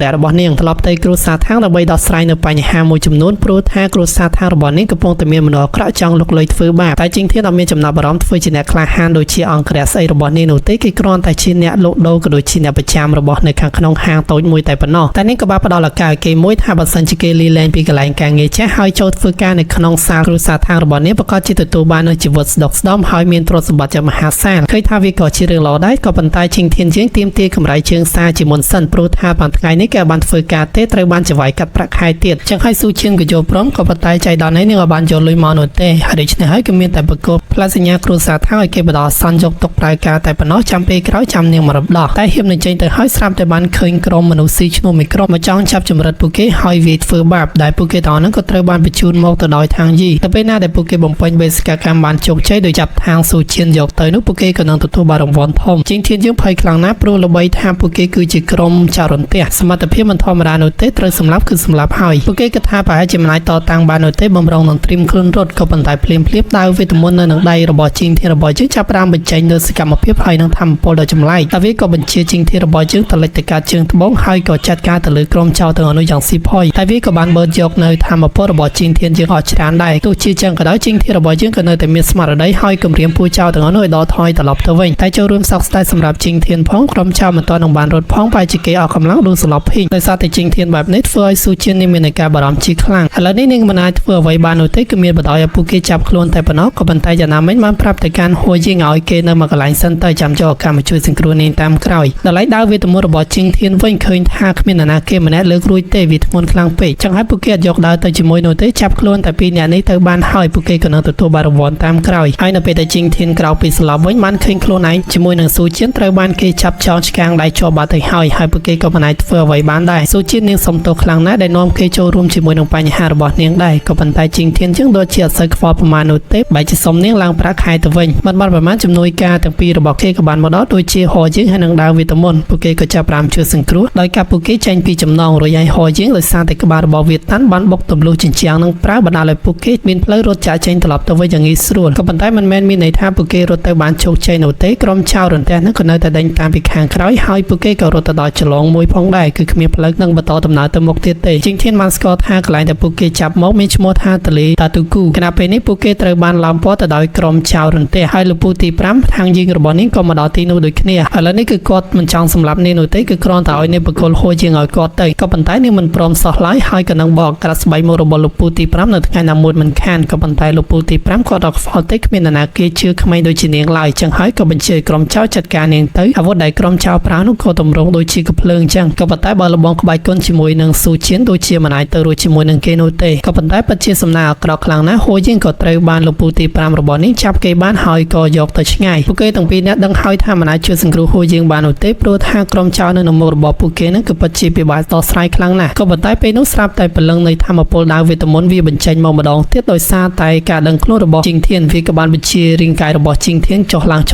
Speaker 1: រៈរបស់នាងត្រឡប់ទៅគ្រួសារທາງដើម្បីដោះស្រាយនៅបញ្ហាមួយចំនួនព្រោះថាគ្រួសារທາງរបស់នាងកំពុងតែមានមនុស្សអាក្រក់ចង់លុកលុយធ្វើបាបតែជីងធានអត់មានចំណាប់អារម្មណ៍ធ្វើជាអ្នកក្លាហានដូចជាអង្គរៈស្អីរបស់នាងនោះទេគេគ្រាន់តែជាអ្នកលក់ដូរក៏ដូចជាអ្នកប្រចាំរបស់នៅខាងក្នុងហាងតូចមួយតែប៉ុណ្ណោះតែនាងក៏បានផ្ដល់ឱកាសឲ្យគេមួយថាបើសិនជាគេលីលែងពីកន្លែងការងារចាស់ហើយចូលធ្វើការនៅក្នុងសាលគ្រួសារทາງរបស់នាងប្រកាសជាទទួលបាននូវជីវិតស្ដុកស្ដំហើយមានទ្រព្យសម្បត្តិយ៉ាងមហាសាលឃើញថាវាក៏ជារឿងល្អដែរក៏ប៉ុន្តែជីងធានយើងទាមទារកម្រៃជើងសារជាមុនសិនព្រោះថាបានថ្ងៃនេះគេបានធ្វើការទេត្រូវបានចង្វាយកាត់ប្រាក់ខែទៀតចឹងហើយស៊ូជៀនក៏យល់ព្រមក៏ប៉ុន្តែចៃដន្យនេះនាងក៏បានយកលុយមកនោះទេហើយដូច្នេះហើយក៏មានតែបកគោផ្លាសញ្ញាគ្រួសារทางឲ្យគេបដោះសន្នយកទុកប្រើការតែប៉ុណ្ណោះចាំពេលក្រោយចាំនាងមករំដោះតែហៀបនឹងចេញទៅហើយស្រាប់តែបានឃើញក្រុមមនុស្សស៊ីឈ្នួលមួយក្រុមមកចង់ចាប់ចម្រិតពួកគេហើយវាធ្វើបាបដែលពួកគេទាំងនោះក៏ត្រូវបានបញ្ជូនមកទៅដោយທາງយីតែពេលណាដែលពួកគេបំពេញបេសកកម្មបានជោគជ័យដោយចាប់ທາງស៊ូជៀនយកទៅនោះពួកគេក៏នឹងទទួលបានរង្វាន់ធំជីងធានយើងភ័យខ្លាំងណាស់ព្រោះល្បីថាពួកគេគឺជាក្រុមចៅរន្ទះសមត្ថភាពមិនធម្មតានោះទេត្រូវសម្លាប់គឺសម្លាប់ហើយពួកគេគិតថាប្រហែលជាមិនអាចតតាំងបាននោះទេបំរុងនឹងត្រៀមខ្លួនរត់ក៏ប៉ុន្តែភ្លាមដាវវេទមន្តនៅនឹងដៃរបស់ជីងធានរបស់យើងចាប់ផ្ដើមបញ្ចេញនូវសកម្មភាពហើយនឹងធម្មពលដ៏ចម្លែកតែវាក៏បញ្ជាជីងធានរបស់យើងទៅលិចទៅកាត់ជើងត្បូងហើយក៏ចាត់ការទៅលើក្រុមចៅទាំងនោះយ៉ាងស៊ីផុយតែវាក៏បានបឺតយកនៅធម្មពលរបស់ជីងធានយើងអស់ច្រើនដែរទោះជាចឹងក៏ដោយជីងធានរបស់យើងក៏នៅតែមានស្មារតីហើយគម្រាមពួកចៅទាំងនោះឲ្យដកថយត្រឡប់ទៅវិញតែចូលរួមសោកស្ដាយសម្រាប់ជីងធានផងក្រុមចៅមិនទាន់នឹងបានរត់ផងបែរជាគេអស់កម្លាំងដូចសន្លប់ភីងដោយសារតែជីងធានបែបនេះធ្វើឲ្យស៊ូជៀននេះមានការបារម្ភជាខ្លាំងឥឡូវនេះនាងមិនអាចធ្វើអ្វីបាននោះទេគឺមានបណ្ដោយឲ្យពួកគេចាប់ខ្លួនតែប៉ុណ្ណោះក៏ប៉ុន្តែយ៉ាងណាមិញបានប្រាប់ទៅកាន់ហួយយើងឲ្យគេនៅមកកន្លែងសិនទៅចាំចូលកម្មជួយសង្គ្រោះនាងតាមក្រោយដល់ឡែកដាវវេទមន្តរបស់ជីងធានវិញឃើញថាគ្មាននរណាគេម្នាក់លើករួចទេវាធ្ងន់ខ្លាំងពេកចឹងហើយពួកគេអត់យកដាវទៅជាមួយនោះទេចាប់ខ្លួនតែពីរនាក់នេះទៅបានហើយពួកគេក៏នឹងទទួលបានរង្វាន់តាមក្រោយហើយនៅពេលដែលជីងធានក្រោកពីស្លាប់វិញបានឃើញខ្លួនឯងជាមួយនឹងស៊ូជៀនត្រូវបានគេចាប់ចោលឆ្កាងដៃជាប់បាត់ទៅហើយពួកគេក៏មិនអាចធ្វើអ្វីបានដែរស៊ូជៀននាងសំទោសខ្លាំងណាស់ដែលនាំគេចូលរួមជាមួយនឹងបញ្ហារបស់នាងដែរក៏ប៉ុន្តែជីងធានចឹងដូចជាអត់សូវខ្វល់ប្រមាណនោះទេបែរជាសុំនាងឡើងប្រាក់ខែទៅវិញបានប្រមាណជំនួយការទាំងពីររបស់គេក៏បានមកដល់ដូចជាហោយើងហើយនឹងដាវវេទមន្តពួកគេក៏ចាប់ផ្ដើមជួយសង្គ្រោះដោយកាប់ពួកគេចេញពីចំណងរយឯហោយើងដោយសារតែក្បាលរបស់វាតាន់បានបុកទម្លុះជញ្ជាំងនឹងប្រើបណ្ដាលឲ្យពួកគេមានផ្លូវរត់ចាក់ចេញត្រឡប់ទៅវិញយ៉ាងងាយស្រួលក៏ប៉ុន្តែមិនមែនមានន័យថាពួកគេរត់ទៅបានជោគជ័យនោះទេក្រុមចៅរន្ទះនោះក៏នៅតែដេញតាមពីខាងក្រោយហើយពួកគេក៏រត់ទៅដល់ចន្លងមួយផងដែរគឺគ្មានផ្លូវនឹងបន្តដំណើរទៅមុខទៀតទេជីងធានបានស្គាល់ថាកន្លែងដែលពួកគេចាប់មកមានឈ្មោះថាទលេតាទូគូខណៈពេលនេះពួកគេត្រូវបានឡោមព័ទ្ធទៅដោយក្រុមចៅរន្ទះហើយលពូទី5ທາງយើងរបស់នាងក៏មកដល់ទីនោះដូចគ្នាឥឡូវនេះគឺគាត់មិនចង់សម្លាប់នាងនោះទេគឺគ្រាន់តែឲ្យនាងបកគលហួយជាងឲ្យគាត់ទៅក៏ប៉ុន្តែនាងមិនព្រមសោះឡើយហើយក៏នឹងបកក្រាត់ស្បែកមុខរបស់លពូទី5នៅថ្ងៃណាមួយមិនខានក៏ប៉ុន្តែលពូទី5គាត់អត់ខ្វល់ទេ គ្មាននរណាគេជឿក្មេងដូចជានាងឡើយចឹងហើយក៏បញ្ជាឲ្យក្រុមចៅចាត់ការនាងទៅអាវុធដែលក្រុមចៅប្រើនោះក៏តម្រង់ដូចជាកាភ្លើងចឹងក៏ប៉ុន្តែបើលបងក្បាច់គុណជាមួយនឹងស៊ូជៀនដូចជាមិនអាចទៅរួចជាមួយនឹងគេនោះទេក៏ប៉ុន្តែពិតជាសំណាងអាក្រក់ខ្លាំងណាស់ហួយយើងក៏ត្រូវបានលោកពូទី5របស់នេះចាប់គេបានហើយក៏យកទៅឆ្ងាយពួកគេទាំងពីរនាក់ដឹងហើយថាមិនអាចជួយសង្គ្រោះហួយយើងបាននោះទេព្រោះថាក្រុមចៅនៅមុខរបស់ពួកគេនឹងក៏ពិតជាពិបាកដោះស្រាយខ្លាំងណាស់ក៏ប៉ុន្តែពេលនោះស្រាប់តែពលឹងនៃធម្មពលដាវវេទមន្តវាបញ្ចេញមកម្ដងទៀតដោយសារតែការដឹងខ្លួនរបស់ជីងធានវាក៏បានបញ្ជារាងកាយរបស់ជីងធានចុះឡើ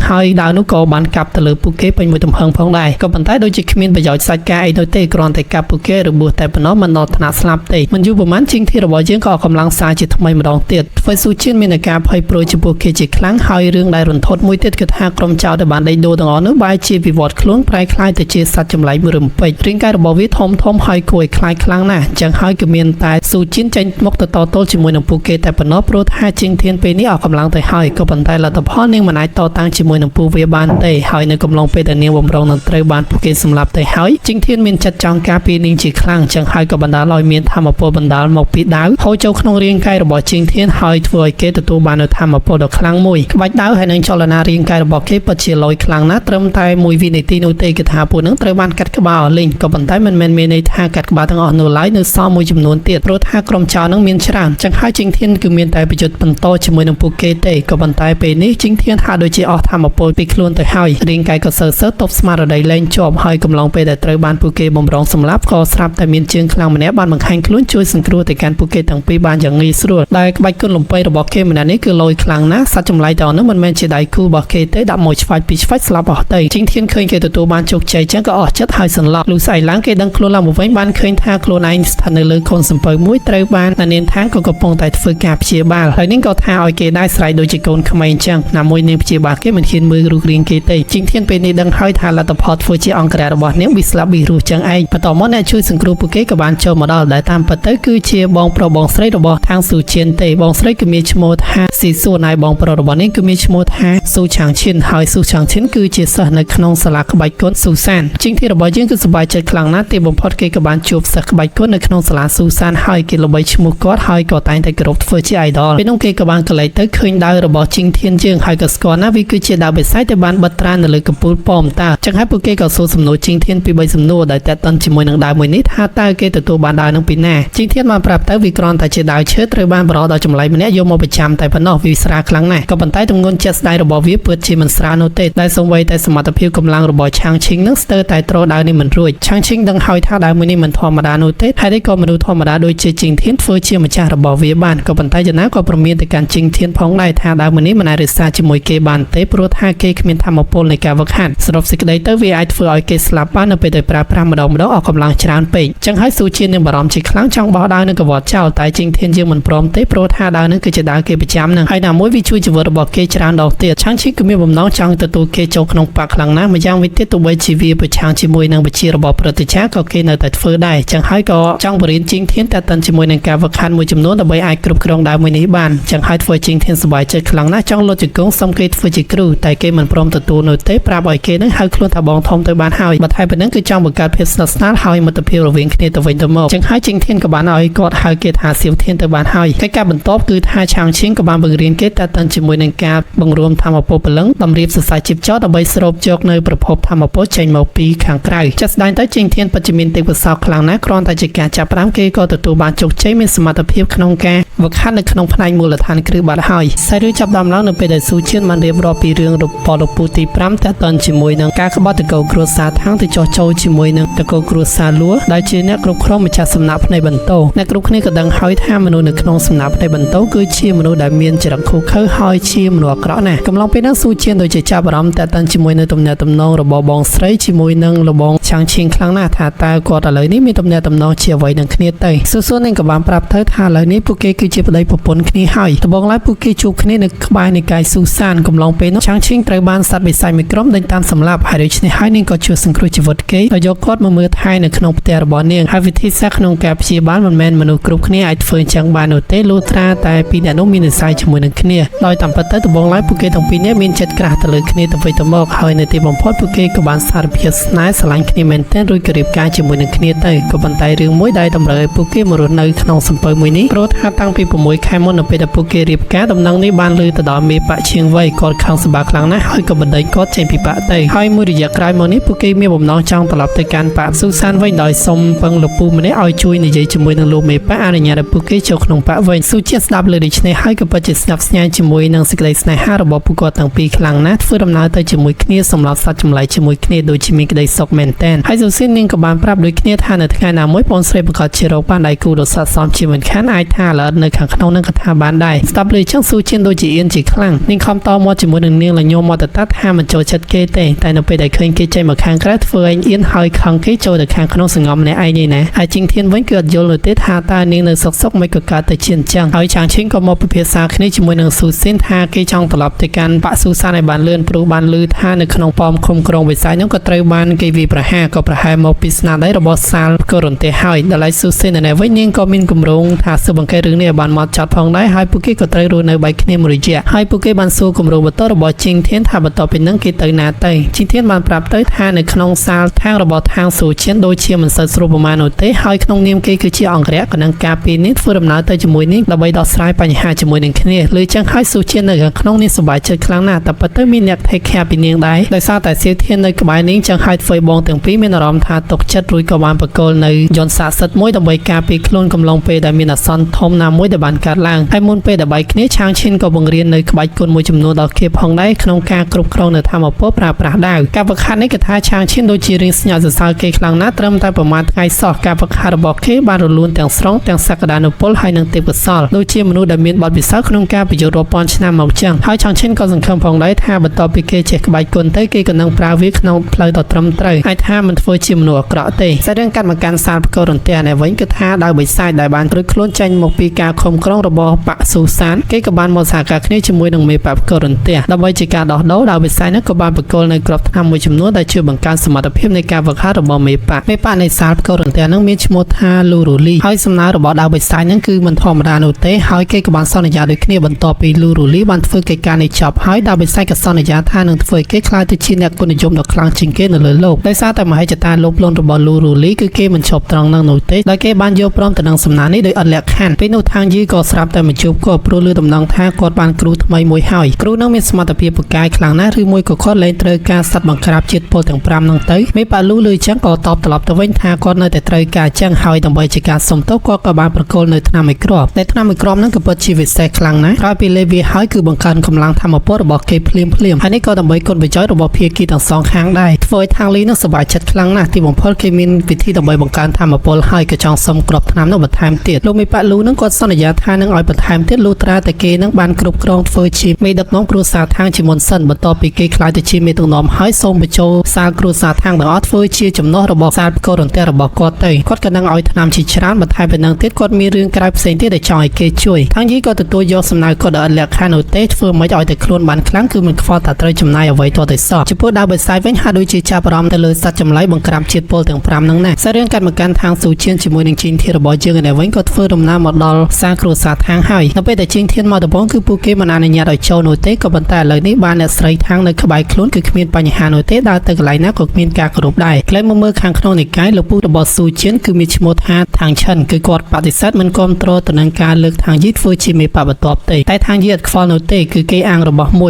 Speaker 1: ងហើយដាវនោះក៏បានកាប់ទៅលើពួកគេពេញមួយទំហឹងផងដែរក៏ប៉ុន្តែដូចជាគ្មានប្រយោជន៍សាច់ការអីនោះទេគ្រាន់តែកាប់ពួកគេរបួសតែប៉ុណ្ណោះមិនដល់ថ្នាក់ស្លាប់ទេមិនយូរប៉ុន្មានជីងធានរបស់យើងក៏កម្លាំងសារជាថ្មីម្ដងទៀតធ្វើស៊ូជៀនមានការភ័យព្រួយចំពោះគេជាខ្លាំងហើយរឿងដែលរន្ធត់មួយទៀតគឺថាក្រុមចៅដែលបានដេញដូរទាំងអស់នោះបែរជាវិវត្តខ្លួនប្រែคล้ายទៅជាសត្វចម្លែកមួយរំពេចរាងកាយរបស់វាធំហើយគួរឲ្យខ្លាចខ្លាំងណាស់អញ្ចឹងហើយក៏មានតែស៊ូជៀនចេញមកទៅតទល់ជាមួយនឹងពួកគេតែប៉ុណ្ណោះព្រោះថាជីងធានពេលនេះអស់កម្លាំងទៅហើយក៏ប៉ុន្តែលទ្ធផលនាងមិនអាចតតាំងជាមួយនឹងពួកវាបានទេហើយនៅកំឡុងពេលដែលនាងបំរុងនឹងត្រូវបានពួកគេសម្លាប់ទៅហើយជីងធានមានចិត្តចង់ការពារនាងជាខ្លាំងអញ្ចឹងហើយក៏បណ្ដាលឲ្យមានធម្មពលបណ្ដាលមកពីដាវហូរចូលក្នុងរាងកាយរបស់ជីងធានហើយធ្វើឲ្យគេទទួលបាននូវធម្មពលដ៏ខ្លាំងមួយក្បាច់ដាវហើយនឹងចលនារាងកាយរបស់គេពិតជាលយខ្លាំងណាស់ត្រឹមតែ1វិនាទីនោះទេគឺថាពួកនឹងត្រូវបានកាត់ក្បាលលេងក៏ប៉ុន្តែមិនមែនមានន័យថាកាត់ក្បាលទាំងអស់នោះឡើយនៅសល់មួយចំនួនទៀតព្រោះថាក្រុមចៅនឹងមានច្រើនចឹងហើយជីងធានគឺមានតែប្រយុទ្ធបន្តជាមួយនឹងពួកគេទេក៏ប៉ុន្តែពេលនេះជីងធានហាក់ដូចជាអស់ធម្មពលពីខ្លួនទៅហើយរាងកាយក៏សើតបស្មារតីលែងជាប់ហើយកំឡុងពេលដែលត្រូវបានពួកគេបំរុងសម្លាប់ក៏ស្រាប់តែមានជើងខ្លាំងម្នាក់បានបង្ហាញខ្លួនជួយសង្គ្រោះទៅកាន់ពួកគេទាំងពីរបានយ៉ាងងាយស្រួលដែលក្បាច់គុណលំបីរបស់គេម្នាក់នេះគឺលយខ្លាំងណាស់សត្វចម្លែកទាំងនោះមិនមែនជាដៃគូរបស់គេទេដាក់មកឆ្វាច់ពីឆ្វាច់ស្លាប់អស់ទៅជីងធានឃើញគេទទួលបានជោគជ័យចឹងក៏អស់ចិត្តហើយសន្លប់លុះស្អែកឡើងគេដឹងខ្លួនឡើងមកវិញបានឃើញថាខ្លួនឯងស្ថិតនៅលើខុនសំពៅមួយត្រូវបាននាងថាក៏កំពុងតែធ្វើការព្យាបាលហើយនាងក៏ថាឲ្យគេដែរស្រ័យដូចជាកូនក្មេងចឹងណាមួយនាងព្យាបាលគេមិនហ៊ានមើលរូបរាងគេទេជីងធានពេលនេះដឹងហើយថាលទ្ធផលធ្វើជាអង្គរៈរបស់នាងវាស្លាប់ពីរស់ចឹងឯងបន្តមកអ្នកជួយសង្គ្រោះពួកគេក៏បានចូលមកដល់ដែលតាមពិតទៅគឺជាបងប្រុសបងស្រីរបស់ខាងស៊ូជៀនទេបងស្រីគឺមានឈ្មោះថាស៊ីសួនហើយបងប្រុសរបស់នាងគឺមានឈ្មោះថាស៊ូឆាងឈិនហើយស៊ូឆាងឈិនគឺជាសិស្សនៅក្នុងសាលាក្បាច់គុនស៊ូសានជីងធានរបស់យើងគឺសប្បាយចិត្តខ្លាំងណាស់ទីបំផុតគេក៏បានជួបសិស្សក្បាច់គុននៅក្នុងសាលាស៊ូសានហើយគេល្បីឈ្មោះគាត់ហើយក៏តែងតែគោរពធ្វើជា idol ពេលនោះគេក៏បានកលែកទៅឃើញដាវរបស់ជីងធានយើងហើយក៏ស្គាល់ណាវាគឺជាដាវបិសាចដែលបានបិទត្រានៅលើកំពូលប៉មតាចឹងហើយពួកគេក៏សួរសំណួរជីងធានពី3សំណួរដែលតាក់ទិនជាមួយនឹងដាវមួយនេះថាតើគេទទួលបានដាវនឹងពីណាជីងធានបានប្រាប់ទៅវាគ្រាន់តែជាដាវឈើត្រូវបានបរិដល់ចម្លែកម្នាក់យកមកប្រចាំតែប៉ុណ្ណោះវាស្រាលខ្លាំងណាស់ក៏ប៉ុន្តែទម្ងន់ជាក់ស្ដែងរបស់វាពិតជាមិនស្រាលនោះទេដែលសូម្បីតែសមត្ថភាពកម្លាំងរបស់ឆាងឈីងនឹងស្ទើរតែត្រដាវនេះមិនរួចឆាងឈីងដឹងហើយថាដាវមួយនេះមិនធម្មតានោះទេហើយនេះក៏មនុស្សធម្មតាដូចជាជីងធានធ្វើជាម្ចាស់របស់វាបានក៏ប៉ុន្តែយ៉ាងណាក៏ព្រមានទៅកាន់ជីងធានផងដែរថាដាវមួយនេះមិនអាចរក្សាជាមួយគេបានទេព្រោះថាគេគ្មានធម្មពលនៃការវឹកហាត់សរុបសេចក្តីទៅវាអាចធ្វើឲ្យគេស្លាប់បាននៅពេលដែលប្រើប្រាស់ម្ដងអស់កម្លាំងច្រើនពេកចឹងហើយស៊ូជៀននឹងបារម្ភជាខ្លាំងចង់បោះដាវនឹងកវត្តចោលតែជីងធានយើងមិនព្រមទេព្រោះថាដាវនឹងគឺជាដាវគេប្រចាំនឹងហើយណាមួយវាជួយជីវិតរបស់គេច្រើនដងទៀតឆាងឈីគឺមានបំណងចង់ទទួលគេចូលក្នុងបកខ្លាំងណាស់ម្យ៉ាងវិញទៀតទោះបីជាវាប្រឆាំងជាមួយនឹងវិជារបស់ព្រឹទ្ធាចារ្យក៏គេនៅតែធ្វើដែរចឹងហើយក៏ចង់បរិញ្ញាជីងធានតែតាន់ជាមួយនឹងការវឹកហាត់មួយចំនួនដើម្បីអាចគ្រប់គ្រងដាវមួយនេះបានចឹងហើយធ្វើជីងធានសប្បាយចិត្តខ្លាំងណាស់ចង់លុតជង្គង់សុំគេធ្វើជាគ្រូតែគេមិនព្រមទទួលនោះទេប្រាប់ឲ្យគេនឹងហៅខ្លួនថាបងធំទៅបានហើយបើថែប៉ុណ្ណឹងគឺចង់បង្កើតភាពស្និទ្ធស្នាលហើយមិត្តភាពរវាងគ្នាទៅវិញទៅមកចឹងហើយជីងធានក៏បានឲ្យគាត់ហៅគេថាសៀវធានទៅបានហើយកិច្ចការបន្ទាប់គឺថាឆាងឈីងក៏បានបង្រៀនគេតែតាន់ជាមួយនឹងការបង្រួមធម្មពលពលឹងតម្រៀបសរសៃជីបចោលដើម្បីស្រូបយកនៅប្រភពធម្មពលចេញមកពីខាងក្រៅចាត់ស្ដែងទៅជីងធានពិតជាមានទេពកោសល្យខ្លាំងណាស់គ្រាន់តែជាការចាប់ផ្ដើមគេក៏ទទួលបានជោគជ័យមានសមត្ថភាពក្នុងការវឹកហាត់នៅក្នុងផ្នែកមូលដ្ឋានគ្រឹះបាត់ហើយសាយរឿងចាប់ដើមឡើងនៅពេលដែលស៊ូជៀនបានរៀបរាប់ពីរឿងរបស់លោកពូទី5តាក់ទងជាមួយនឹងការក្បត់តកូលគ្រួសារថាងទៅចោះចូលជាមួយនឹងតកូលគ្រួសារលួដែលជាអ្នកគ្រប់គ្រងម្ចាស់សំណាក់ផ្នែកបន្ទោអ្នកគ្រប់គ្នាក៏ដឹងហើយថាមនុស្សនៅក្នុងសំណាក់ផ្នែកបន្ទោគឺជាមនុស្សដែលមានចរិតឃោរឃៅហើយជាមនុស្សអាក្រក់ណាស់កំឡុងពេលនោះស៊ូជៀនដូចជាចាប់អារម្មណ៍តាក់ទងជាមួយនឹងទំនាក់ទំនងរបស់បងស្រីជាមួយនឹងលបងឆាងឈីងខ្លាំងណាស់ថាតើគាត់ឥឡូវនេះមានទំនាក់ទំនងជាអ្វីនឹងគ្នាទៅស៊ូស៊ូនឹងក៏បានប្រាប់ទៅថាឥឡូវនេះពួកគេគឺជាប្តីប្រពន្ធគ្នាហើយដំបូងឡើយពួកគេជួបគ្នានៅក្បែរនៃកាយស៊ូសានកំឡុងពេលនោះឆាងឈីងត្រូវបានសត្វបិសាចមួយក្រុមដេញតាមសម្លាប់ហើយដូច្នេះហើយនាងក៏ជួយសង្គ្រោះជីវិតគេដោយយកគាត់មកមើលថែនៅក្នុងផ្ទះរបស់នាងហើយវិធីសាស្ត្រក្នុងការព្យាបាលមិនមែនមនុស្សគ្រប់គ្នាអាចធ្វើអញ្ចឹងបាននោះទេលុះត្រាតែពីរអ្នកនោះមាននិស្ស័យជាមួយនឹងគ្នាដោយតាមពិតទៅដំបូងឡើយពួកគេទាំងពីរនាក់មានចិត្តក្រាស់ទៅលើគ្នាទៅវិញទៅមកហើយនៅទីបំផុតពួកគេក៏បានសារភាពស្នេហ៍ស្រឡាញ់គ្នាមែនទែនរួចក៏រៀបការជាមួយនឹងគ្នាទៅក៏ប៉ុន្តែរឿងមួយដែលតម្រូវឲ្យពួកគេមករស់នៅក្នុងសំពៅមួយនេះព្រោះថាតាំងពី ពី6ខែមុននៅពេលដែលពួកគេរៀបការដំណឹងនេះបានលើទៅដល់មេបកឈៀងវ័យគាត់ខឹងសម្បាខ្លាំងណាស់ហើយក៏បណ្ដេញគាត់ចេញពីបកទៅហើយមួយរយៈក្រោយមកនេះពួកគេមានបំណងចង់ត្រឡប់ទៅកាន់បកស៊ូសានវិញដោយសុំពឹងលោកពូម្នាក់ឲ្យជួយនិយាយជាមួយនឹងលោកមេបកអនុញ្ញាតឲ្យពួកគេចូលក្នុងបកវិញស៊ូជាស្ដាប់លើដូច្នេះហើយក៏ពិតជាស្ញប់ស្ញែងជាមួយនឹងសេចក្តីស្នេហារបស់ពួកគាត់ទាំងពីរខ្លាំងណាស់ធ្វើដំណើរទៅជាមួយគ្នាសម្រាប់សាច់ចម្លែកជាមួយគ្នាដូចជាមានក្តីសុខមែនទែនហើយស៊ូស៊ីននាងក៏បានប្រាប់ដូចគ្នាថានៅថ្ងៃណាមួយបងស្រីប្រកាសជារកបានដៃគូដ៏ស័ក្តិសមជាមិនខានអាចថាល្អិតនៅខាងក្នុងនឹងក៏ថាបានដែរស្ដាប់លើចឹងស៊ូជៀនដូចជាអៀនជាខ្លាំងនាងខំតមកជាមួយនឹងនាងលញោមមកទៅថាមិនចូលចិត្តគេទេតែនៅពេលដែលឃើញគេចេញមកខាងក្រៅធ្វើឲ្យអៀនហើយខឹងគេចូលទៅខាងក្នុងសង្ងំម្នាក់ឯងនេះណាហើយជីងធានវិញគឺអត់យល់នៅទេថាតើនាងនៅសុកមិនក៏កើតទៅជាអញ្ចឹងហើយចាងឈីងក៏មកពិភាក្សាគ្នាជាមួយនឹងស៊ូស៊ីនថាគេចង់ត្រឡប់ទៅកាន់បាក់ស៊ូសានឲ្យបានលឿនព្រោះបានឮថានៅក្នុងប៉មឃុំក្រុងវិស័យនោះក៏ត្រូវបានគេវាយប្រហារក៏ប្រហែលមកពីស្នាដៃរបស់សាលក៏រន្ទះហើយដល់ឡៃស៊ូស៊ីននៅវិញនាងក៏មានគម្រោងថាស៊ើបអង្កេតរឿងនេះឲ្យបានមកចត់ផងដែរហើយពួកគេក៏ត្រូវរស់នៅបែកគ្នាមួយរយៈហើយពួកគេបានសួរគម្រោងបន្តរបស់ជីងធានថាបន្តពីនឹងគេទៅណាទៅជីងធានបានប្រាប់ទៅថានៅក្នុងសាលខាងរបស់ខាងស៊ូជៀនដូចជាមិនសូវស្រួលប្រមាណនោះទេហើយក្នុងនាមគេគឺជាអង្គរៈក៏នឹងការពីនេះធ្វើដំណើរទៅជាមួយនាងដើម្បីដោះស្រាយបញ្ហាជាមួយនឹងគ្នាលើចឹងហើយស៊ូជៀននៅក្នុងនេះសប្បាយចិត្តខ្លាំងណាស់តែប៉ុន្តែមានអ្នក take care ពីនាងដែរដោយសារតែសៀវធាននៅក្បែរនាងចឹងហើយធ្វើបងទាំងពីរមានអារម្មណ៍ថាទុកចិត្តរួចក៏បានបកគលនៅយន្តស័ក្តិសិទ្ធិមួយដើម្បីការពារខ្លួនកំឡុងពេលដែលមានអាសន្នធំណាមួយដែលបានកើតឡើងហើយមុនពេលដែលបែកគ្នាឆាងឈិនក៏បង្រៀននៅក្បាច់គុណមួយចំនួនដល់គេផងដែរក្នុងការគ្រប់គ្រងនៅធម្មពលប្រើប្រាស់ដាវការបង្ហាញនេះគឺថាឆាងឈិនដូចជារៀងស្ញាក់សរសើរគេខ្លាំងណាស់ត្រឹមតែប្រមាណថ្ងៃសោះការបង្ហាញរបស់គេបានរលូនទាំងស្រុងទាំងសក្តានុពលហើយនឹងទេពកោសល្យដូចជាមនុស្សដែលមានបទពិសោធន៍ក្នុងការប្រយុទ្ធរាប់ពាន់ឆ្នាំមកចឹងហើយឆាងឈិនក៏សង្ឃឹមផងដែរថាបន្ទាប់ពីគេចេះក្បាច់គុណទៅគេក៏នឹងប្រើវាក្នុងផ្លូវដ៏ត្រឹមត្រូវហើយថាមិនធ្វើជាមនុស្សអាក្រក់ទេតែរឿងកាត់មកកាន់សាលផ្គររន្ទះនេះវិញគឺថាដោយបិសាចដែលបានត្រួតខ្លួនចេញមកពីការខំក្រងរបស់បាក់ស៊ូសានគេក៏បានមកសហការគ្នាជាមួយនឹងមេបាក់ផ្គររន្ទះដើម្បីជាការដោះដូរដោយបិសាចនេះក៏បានបកគលនៅក្របថ្នាំមួយចំនួនដែលជួយបង្កើនសមត្ថភាពនៃការវឹកហាត់របស់មេបាក់នៃសាលផ្គររន្ទះនឹងមានឈ្មោះថាលូរូលីហើយសំណើរបស់ដាវបិសាចនឹងគឺមិនធម្មតានោះទេហើយគេក៏បានសន្យាដូចគ្នាបន្ទាប់ពីលូរូលីបានធ្វើកិច្ចការនេះចប់ហើយដាវបិសាចក៏សន្យាថានឹងធ្វើឲ្យគេក្លាយទៅជាអ្នកគុណនិយមដ៏ខ្លាំងជាងគេនៅលើលោកដោយសារតែមហិច្ឆតាលោភលន់របស់លូរូលីគឺគេមិនឈប់ត្រង់នឹងនោះទេដោយគេបានយកព្រមទៅនឹងសំណើនេះដោយអត់លក្ខខណ្ឌពេលនោះທາງយីក៏ស្រាប់តែមកជួបគាត់ព្រោះលើដំណឹងថាគាត់បានគ្រូថ្មីមួយហើយគ្រូនឹងមានសមត្ថភាពពូកែខ្លាំងណាស់ឬមួយក៏គាត់លែងត្រូវការសត្វបង្ក្រាបជាតិពុលទាំង5នឹងទៅមេប៉ាលូលើចឹងក៏តបត្រឡប់ទៅវិញថាគាត់នៅតែត្រូវការចឹងហើយដើម្បីជាការសុំទោសគាត់ក៏បានប្រគល់នៅថ្នាំមួយគ្រាប់តែថ្នាំមួយគ្រាប់ហ្នឹងក៏ពិតជាវិសេសខ្លាំងណាស់ក្រោយពីលេបវាហើយគឺបង្កើនកម្លាំងធម្មពលរបស់គេភ្លាមហើយនេះក៏ដើម្បីគុណប្រយោជន៍របស់ភាគីទាំងសងខាងដែរធ្វើឲ្យທາງលីនឹងសប្បាយចិត្តខ្លាំងណាស់ទីបំផុតគេមានវិធីដើម្បីបង្កើនធម្មពលហើយក៏ចង់សុំគ្រាប់ថ្នាំនោះបន្ថែមទៀតលោកមេប៉ាលូនឹងគាត់សន្យាថានឹងឲ្យបន្ថែមទៀតលុះត្រាតែគេនឹងបានគ្រប់គ្រងធ្វើជាមេដឹកនាំគ្រួសារທາງជាមុនសិនបន្ទាប់ពីគេខ្លាចទៅជាមេដឹកនាំហើយសូមបញ្ចូលសាលគ្រួសារທາງទាំងអស់ធ្វើជាចំណុះរបស់សាលផ្គររន្ទះរបស់គាត់ទៅគាត់ក៏នឹងឲ្យថ្នាំជាច្រើនបន្ថែមពីនឹងទៀតគាត់មានរឿងក្រៅផ្សេងទៀតដែលចង់ឲ្យគេជួយທາງយីក៏ទទួលយកសំណើគាត់ដោយអត់លក្ខខណ្ឌនោះទេធ្វើមិនឲ្យតែខ្លួនបានខ្លាំងគឺមិនខ្វល់តែត្រូវចំណាយអ្វីទាល់តែសោះចំពោះដាវបិសាចវិញហាក់ដូចជាចាប់អារម្មណ៍ទៅលើសត្វចម្លែកបង្ក្រាបជាតិពុលទាំង5ហ្នឹងណាសាររឿងកាត់មកកាន់ທາງស៊ូជៀនជាមួយនឹងជីងធានរបស់យើងឯវិញក៏ធ្វើដំណើរមកដល់សាលគ្រួសារທາងហើយនៅពេលដែលជីងធានមកដំបងគឺពួកគេមិនអនុញ្ញាតឲ្យចូលនោះទេក៏ប៉ុន្តែឥឡូវនេះបានអ្នកស្រីທາងនៅក្បែរខ្លួនគឺគ្មានបញ្ហានោះទេដើរទៅកន្លែងណាក៏គ្មានការគោរពដែរក្លែងមើលខាងក្នុងនិកាយលោកពូរបស់ស៊ូជៀនគឺមានឈ្មោះថាທາងឆិនគឺគាត់បដិសេធមិនគ្រប់គ្រងទៅនឹងការលើកທາងយីធ្វើជាមេបបបន្ទាប់ទេតែທາងយីអត់ខ្វល់នោះទេគឺគេអាងរបស់ម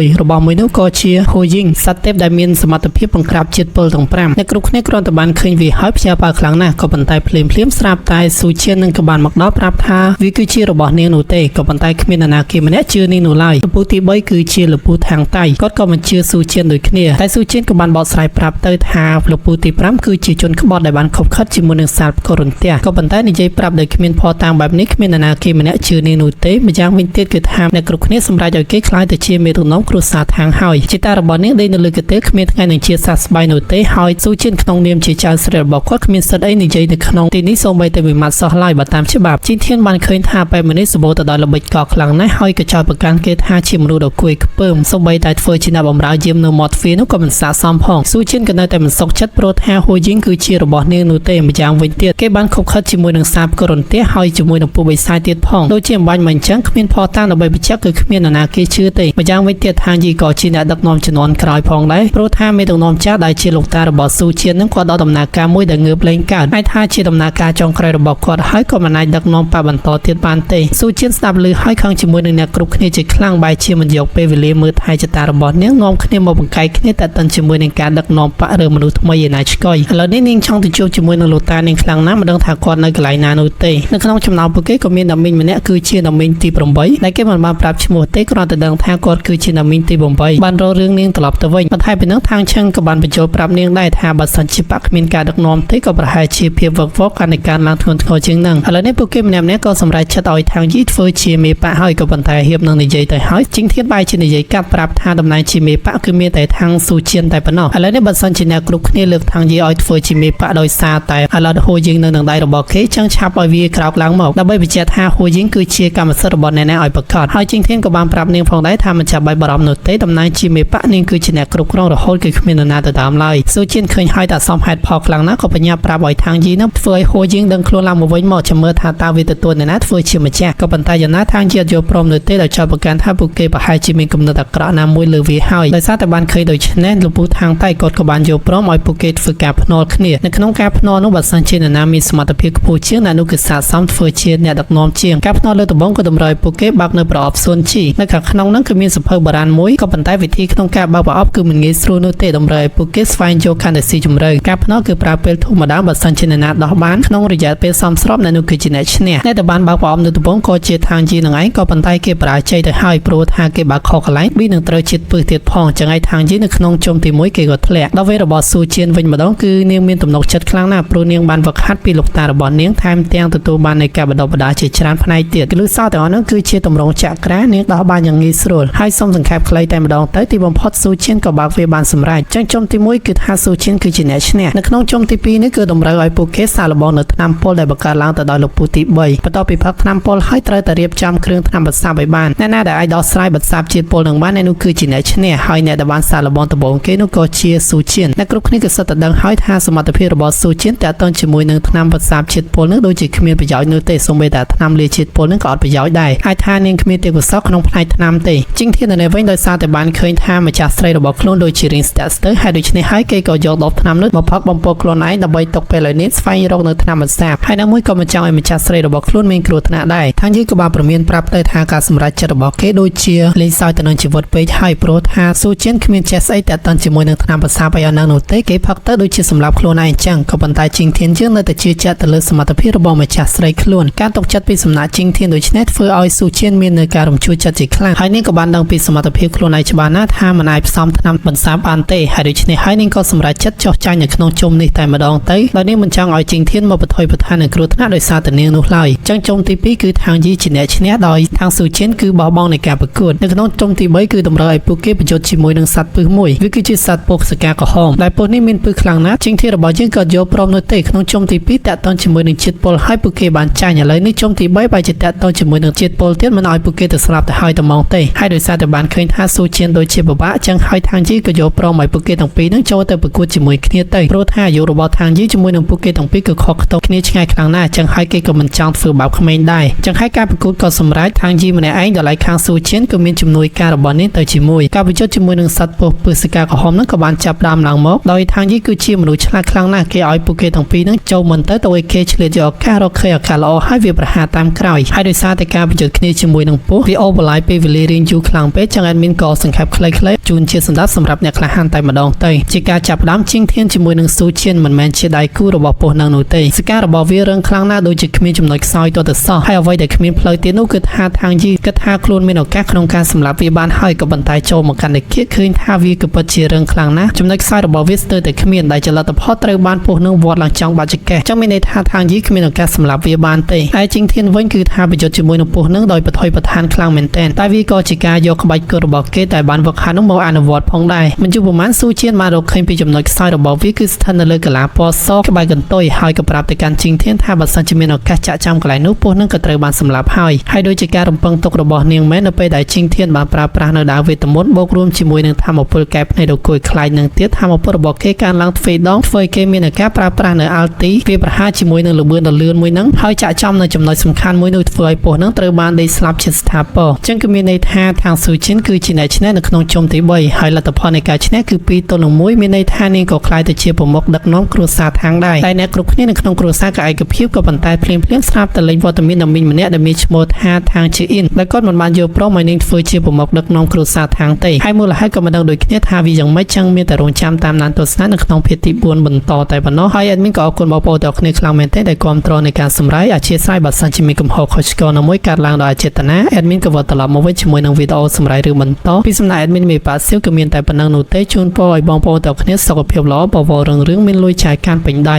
Speaker 1: ួយនោះក៏ជាហូយីងសត្វទេពដែលមានសមត្ថភាពបង្ក្រាបជាតិពុលទាំង5អ្នកគ្រប់គ្នាគ្រាន់តែបានឃើញវាហើយផ្ញើប៉ាខ្លាំងណាស់ក៏ប៉ុន្តែភ្លាមស្រាប់តែស៊ូជៀននឹងក៏បានមកដល់ប្រាប់ថាវាគឺជារបស់នាងនោះទេក៏ប៉ុន្តែគ្មាននរណាគេម្នាក់ជឿនាងនោះឡើយលពូទី3គឺជាលពូທາງតៃគាត់ក៏មិនជឿស៊ូជៀនដូចគ្នាតែស៊ូជៀនក៏បានបកស្រាយប្រាប់ទៅថាលពូទី5គឺជាជនក្បត់ដែលបានខົບខិតជាមួយនឹងសាលផ្គររន្ទះក៏ប៉ុន្តែនិយាយប្រាប់ដោយគ្មានភ័ស្តុតាងបែបនេះគ្មាននរណាគេម្នាក់ជឿនាងនោះទេម្យ៉ាងវិញទៀតគឺថាអ្នកគ្រប់គ្នាសម្រេចឲ្យគេខ្លាយទៅជាមេដឹកនាំគ្រួសារທາងហើយជាតារបស់នាងដេកនៅលើកន្ទេលគ្មានថ្ងៃនឹងជាសះស្បើយនោះទេហើយស៊ូជៀនក្នុងនាមជាចៅស្រីរបស់គាត់គ្មានសិទ្ធិអីនិយាយនៅក្នុងទីនេះសូម្បីតែមួយម៉ាត់សោះឡើយបើតាមច្បាប់ជីងធានបានឃើញថាបែបនេះសម្បូរទៅដោយល្បិចកលខ្លាំងណាស់ហើយក៏ចោទប្រកាន់គេថាជាមនុស្សដ៏គួយខ្ពើមសូម្បីតែធ្វើជាអ្នកបម្រើយាមនៅមាត់ទ្វារនោះក៏មិនស័ក្តិសមផងស៊ូជៀនក៏នៅតែមិនសុខចិត្តព្រោះថាហូយីងគឺជារបស់នាងនោះទេម្យ៉ាងវិញទៀតគេបានខົບខិតជាមួយនឹងសាលផ្គររន្ទះហើយជាមួយនឹងពួកបិសាចទៀតផងដូចជាអំបញ្ញមិនអញ្ចឹងគ្មានភ័ស្តុតាងដើម្បីបញ្ជាក់គឺគ្មាននរណាគេជឿទេម្យ៉ាងវិញទៀតថាយីក៏ជាអ្នកដឹកនាំជំនាន់ក្រោយផងដែរព្រោះថាមេដឹកនាំចាស់ដែល ជាលោកតារបស់ស៊ូជៀននឹងក៏ដល់ដំណើរការមួយដែលងើបលែងកើតហើយថាជាដំណើរការចុងក្រោយរបស់គាត់ហើយក៏មិនអាចដឹកនាំបកបន្តទៀតបានទេស៊ូជៀនស្ដាប់ឮហើយខឹងជាមួយនឹងអ្នកគ្រប់គ្នាជាខ្លាំងបែរជាមិនយកពេលវេលាមើលថែចតារបស់នាងនាំគ្នាមកបង្កាយគ្នាតែតឹងជាមួយនឹងការដឹកនាំបកឬមនុស្សថ្មីឯណាឆ្កុយឥឡូវនេះនាងចង់ទៅជួបជាមួយនឹងលោកតានាងខ្លាំងណាស់មិនដឹងថាគាត់នៅកន្លែងណានោះទេនៅក្នុងចំណោមពួកគេក៏មានដាមីងម្នាក់គឺជាដាមីងទី8ដែលគេមិនបានប្រាប់ឈ្មោះទេគ្រាន់តែដឹងថាគាត់គឺជាដាមីងទី8បានរករឿងនាងត្រឡប់ទៅវិញបន្ថែមពីនោះທາງឆឹងក៏បានបញ្ចូលប្រាប់នាងដែរថាបើសិនជាបកគ្មានការដឹកនាំទេក៏ប្រហែលជាភាពវឹកវរកាន់តែការឡើងធ្ងន់ធ្ងរជាងនឹងឥឡូវនេះពួកគេម្នាក់ៗក៏សម្រេចចិត្តឲ្យທາງយីធ្វើជាមេបកហើយក៏ប៉ុន្តែហៀបនឹងនិយាយទៅហើយជីងធានបែរជានិយាយកាត់ប្រាប់ថាតំណែងជាមេបកគឺមានតែທາងស៊ូជៀនតែប៉ុណ្ណោះឥឡូវនេះបើសិនជាអ្នកគ្រប់គ្នាលើកທາងយីឲ្យធ្វើជាមេបកដោយសារតែឥឡូវហូយីងនៅនឹងដៃរបស់គេចឹងឆាប់ឲ្យវាក្រោកឡើងមកដើម្បីបញ្ជាក់ថាហូយីងគឺជាកម្មសិទ្ធិរបស់អ្នកណាឲ្យប្រកាសហើយជីងធានក៏បានប្រាប់នាងផងដែរថាមិនចាំបាច់បារម្ភនោះទេតំណែងជាមេបកនាងគឺជាអ្នកគ្រប់គ្រងរហូតគឺគ្មាននរណាទៅតាមឡើយស៊ូជៀនឃើញហើយតែសមហេតុផលខ្លាំងណាស់ក៏បញ្ញាប្រាប់ឲ្យທາງយីនោះធ្វើឲ្យហូយីងដឹងខ្លួនឡើងមកវិញមកចាំមើលថាតើវាទទួលអ្នកណាធ្វើជាម្ចាស់ក៏ប៉ុន្តែយ៉ាងណាທາងយីអត់យល់ព្រមនោះទេដោយចោទប្រកាន់ថាពួកគេប្រហែលជាមានគំនិតអាក្រក់ណាមួយលើវាហើយដោយសារតែបានឃើញដូច្នេះលោកពូທາងតៃគាត់ក៏បានយល់ព្រមឲ្យពួកគេធ្វើការភ្នាល់គ្នានៅក្នុងការភ្នាល់នោះបើសិនជានរណាមានសមត្ថភាពខ្ពស់ជាងអ្នកនោះគឺស័ក្តិសមធ្វើជាអ្នកដឹកនាំជាងការភ្នាល់លើដំបងក៏តម្រូវឲ្យពួកគេបើកនៅប្រអប់សួនជីនៅខាងក្នុងនោះគឺមានសភៅបុរាណមួយក៏ប៉ុន្តែវិធីក្នុងការបើកប្រអប់គឺមិនងាយស្រួលនោះទេតម្រូវឲ្យពួកគេស្វែងយល់កាន់តែស៊ីជម្រៅការភ្នាល់គឺប្រើពេលធម្មតាបើសិនជានរណាដោះបានក្នុងរយៈពេលសមស្របអ្នកនោះគឺជាអ្នកឈ្នះតែតែបានបើកប្រអប់នៅដំបងក៏ជាທາງយីនឹងឯងក៏ប៉ុន្តែគេបរាជ័យទៅហើយព្រោះថាគេបើកខុសកន្លែងពីនឹងត្រូវជាតិពឹសទៀតផងចឹងហើយທາងយីនៅក្នុងជុំទី1គេក៏ធ្លាក់ដល់វេរបស់ស៊ូជៀនវិញម្ដងគឺនាងមានទំនុកចិត្តខ្លាំងណាស់ព្រោះនាងបានវឹកហាត់ពីលោកតារបស់នាងថែមទាំងទទួលបាននៃការបណ្ដុះបណ្ដាលជាច្រើនផ្នែកទៀតគឺសោទាំងអស់នោះគឺជាតម្រងចក្រានាងដោះបានយ៉ាងងាយស្រួលហើយសូមសង្ខេបខ្លីតែម្ដងទៅទីបំផុតស៊ូជៀនក៏បើកវាបានសម្រេចចឹងជុំទី1គឺថាស៊ូជៀនគឺជាអ្នកឈ្នះនៅក្នុងជុំទី2នេះគឺតម្រូវឲ្យពួកគេសាកល្បងនៅថ្នាំពុលដែលបង្កើតឡើងទៅដោយលោកពូទី3បន្ទាប់ពីផឹកថ្នាំពុលហើយត្រូវតែរៀបចំគ្រឿងថ្នាំបិសាបឲ្យបានអ្នកណាដែលអាចដោះស្រាយបិសាបជាតិពុលនឹងបាននោះគឺជាអ្នកឈ្នះហើយអ្នកដែលបានសាកល្បងដំបូងគេនោះក៏ជាស៊ូជៀនអ្នកគ្រប់គ្នាក៏សុទ្ធតែដឹងហើយថាសមត្ថភាពរបស់ស៊ូជៀនតាក់ទងជាមួយនឹងថ្នាំបិសាបជាតិពុលនឹងដូចជាគ្មានប្រយោជន៍នោះទេសូម្បីតែថ្នាំលាជាតិពុលនឹងក៏អត់ប្រយោជន៍ដែរហើយថានាងគ្មានទេពកោសល្យក្នុងផ្នែកថ្នាំទេជីងធាននៅវិញដោយសារតែបានឃើញថាម្ចាស់ស្រីរបស់ខ្លួនដូចជារៀងស្ទាក់ស្ទើរហើយដូច្នេះហើយគេក៏យកដបថ្នាំនោះមកផឹកបំពុលខ្លួនឯងដើម្បីទុកពេលឲ្យនាងស្វែងរកនៅថ្នាំបិសាបហើយនៅមួយក៏មិនចង់ឲ្យម្ចាស់ស្រីរបស់ខ្លួនមានគ្រោះថ្នាក់ដែរທາງយីក៏បានប្រមានប្រាប់ទៅថាការសម្រេចចិត្តរបស់គេដូចជាលេងសើចទៅនឹងជីវិតពេកហើយព្រោះថាស៊ូជៀនគ្មានចេះស្អីតាក់ទងជាមួយនឹងថ្នាំបិសាបឲ្យនៅនោះទេគេផឹកទៅដូចជាសម្រាប់ខ្លួនឯងអញ្ចឹងក៏ប៉ុន្តែជីងធានយើងនៅតែជឿជាក់ទៅលើសមត្ថភាពរបស់ម្ចាស់ស្រីខ្លួនការទុកចិត្តពីសំណាក់ជីងធានដូច្នេះធ្វើឲ្យស៊ូជៀនមាននៅការរំជួលចិត្តជាខ្លាំងហើយនាងក៏បានដឹងពីសមត្ថភាពខ្លួនឯងច្បាស់ណាស់ថាមិនអាចផ្សំថ្នាំបិសាបបានទេហើយដូច្នេះហើយនាងក៏សម្រេចចិត្តចោះចាញ់នៅក្នុងជុំនេះតែម្ដងទៅដោយនាងមិនចង់ឲ្យជីងធានមកបន្ថយបន្ថាននឹងគ្រោះថ្នាក់ដោយសារតែនាងនោះឡើយចឹងជុំទី2គឺທາງយីជាអ្នកឈ្នះដោយທາងស៊ូជៀនគឺបោះបង់នៃការប្រកួតនៅក្នុងជុំទី3គឺតម្រូវឲ្យពួកគេប្រយុទ្ធជាមួយនឹងសត្វពឹសមួយវាគឺជាសត្វពស់សកាក្រហមដែលពស់នេះមានពឹសខ្លាំងណាស់ជីងធានរបស់យើងក៏យកព្រមនោះទេក្នុងជុំទី2តាក់ទងជាមួយនឹងជាតិពុលហើយពួកគេបានចាញ់ឥឡូវនេះជុំទី3បែរជាតាក់ទងជាមួយនឹងជាតិពុលទៀតមិនឲ្យពួកគេទៅស្លាប់ទៅហើយតែមកទេហើយដោយសារតែបានឃើញថាស៊ូជៀនដូចជាពិបាកចឹងហើយทางយីក៏យកព្រមឲ្យពួកគេទាំងពីរនឹងចូលទៅប្រកួតជាមួយគ្នាទៅព្រោះថាអាយុរបស់ทางយីជាមួយនឹងពួកគេទាំងពីរគឺខុសខ្ទប់គ្នាឆ្ងាយខ្លាំងណាស់ចឹងហើយគេក៏មិនចង់ធ្វើបាបក្មេងដែរចឹងហើយការប្រកួតក៏សម្រេចทางយីម្នាក់ឯងដល់ឯខាងស៊ូជៀនក៏មានជំនួយការរបស់នេះទៅជាមួយការប្រយុទ្ធជាមួយនឹងសត្វពស់ពឹសកាក្រហមនឹងក៏បានចាប់ដើមឡើងមកដោយทางយីគឺជាមនុស្សឆ្លាតខ្លាំងណាស់គេឲ្យពួកគេទាំងពីរនឹងចូលមិនទៅឲ្យគេឆ្លៀតយកឱកាសរកឃើញឱកាសល្អហើយវាប្រហារតាមក្រោយហើយដោយសារតែការប្រយុទ្ធគ្នាជាមួយនឹងពស់វាអូបឡាយពេលវេលារៀងយូរខ្លាំងពេកចឹងអេដមីនក៏សង្ខេបខ្លីៗជូនជាសម្រាប់អ្នកក្លាហានតែម្ដងទៅជាការចាប់ផ្ដើមជីងធានជាមួយនឹងស៊ូជៀនមិនមែនជាដៃគូរបស់ពស់នឹងនោះទេសការរបស់វារឹងខ្លាំងណាស់ដូចជាគ្មានចំណុចខ្សោយទាល់តែសោះហើយអ្វីដែលគ្មានផ្លូវទៀតនោះគឺថាทางយីគិតថាខ្លួនមានឱកាសក្នុងការសម្លាប់វាបានហើយក៏បន្តែចូលមកកាន់តែគៀកឃើញថាវាក៏ពិតជារឹងខ្លាំងណាស់ចំណុចខ្សោយរបស់វាស្ទើរតែគ្មានដែលចលនាផលត្រូវបានពស់នឹងវត្តឡើងចង់បាច់ចកេះចឹងមានន័យថាทางយីគ្មានឱកាសសម្លាប់វាបានទេហើយជីងធានវិញគឺថាប្រយុទ្ធជាមួយនឹងពស់នឹងដោយបថុយប្រឋានខ្លាំងមែនទែនតែវាក៏ជាការយកក្បាច់គុណរបស់គេតែបានវឹកហាត់នោះមកអនុវត្តផងដែរមិនយូរប៉ុន្មានស៊ូជៀនបានរកឃើញពីចំណុចខ្សោយរបស់វាគឺស្ថិតនៅលើកលាពណ៌សក្បែរកន្ទុយហើយក៏ប្រាប់ទៅកាន់ជីងធានថាបើសិនជាមានឱកាសចាក់ចាំកន្លែងនោះពស់នឹងក៏ត្រូវបានសម្លាប់ហើយដូចជាការរំពឹងទុករបស់នាងមែននៅពេលដែលជីងធានបានប្រើប្រាស់នៅដាវវេទមន្តបូករួមជាមួយនឹងធម្មពលកែភ្នែកដ៏គួរខ្លាចនឹងទៀតធម្មពលរបស់គេកើនឡើងទ្វេដងធ្វើឲ្យគេមានការប្រើប្រាស់នៅអាល់ទីវាប្រហារជាមួយនឹងលម្អឿនដ៏លឿនមួយហ្នឹងហើយចាក់ចំនៅចំណុចសំខាន់មួយនោះធ្វើឲ្យពស់នឹងត្រូវបានដេកស្លាប់ជាស្ថាពរចឹងគឺមានន័យថាทางស៊ូជៀនគឺជាអ្នកឈ្នះនៅក្នុងជុំទី3ហើយលទ្ធផលនៃការឈ្នះគឺ2-1 មួយមានន័យថានាងក៏ខ្លាយទៅជាប្រមុខដឹកនាំគ្រួសារທາງដែរតែអ្នកគ្រប់គ្នានៅក្នុងគ្រួសារក៏ឯកភាពក៏ប៉ុន្តែភ្លាមស្រាប់តែលេងវត្តមានដ៏មីងម្នាក់ដែលមានឈ្មោះថាທາງជាអ៊ីនដែលគាត់មិនបានយល់ព្រមឲ្យនាងធ្វើជាប្រមុខដឹកនាំគ្រួសារທາງទេហើយមូលហេតុក៏មិនដឹងដូចគ្នាថាវាយ៉ាងម៉េចចឹងមានតែរងចាំតាមដានទស្សនានៅក្នុងភាគទី4បន្តតែប៉ុណ្ណោះហើយ admin ក៏អរគុណបងប្អូនទាំងគ្នាខ្លាំងមែនទែនដែលគាំទ្រនៃការសម្រាយអធិស្ឋានបើសិនជាមានកំហុសខុសឆ្គងណាមួយកើតឡើងដោយអចេតនា admin ក៏វិលត្រឡប់មកវិញជាមួយនឹងវីដេអូសម្រាយរឿងបន្តពីសំណាក់ admin មេប៉ាសៀវក៏មានតែប៉ុណ្ណឹងនោះទេជូនពរឲ្យបងប្អូនទាំងគ្នាសុខភាពល្អបវររឿងមានលុយចាយកាន់ពេញដៃ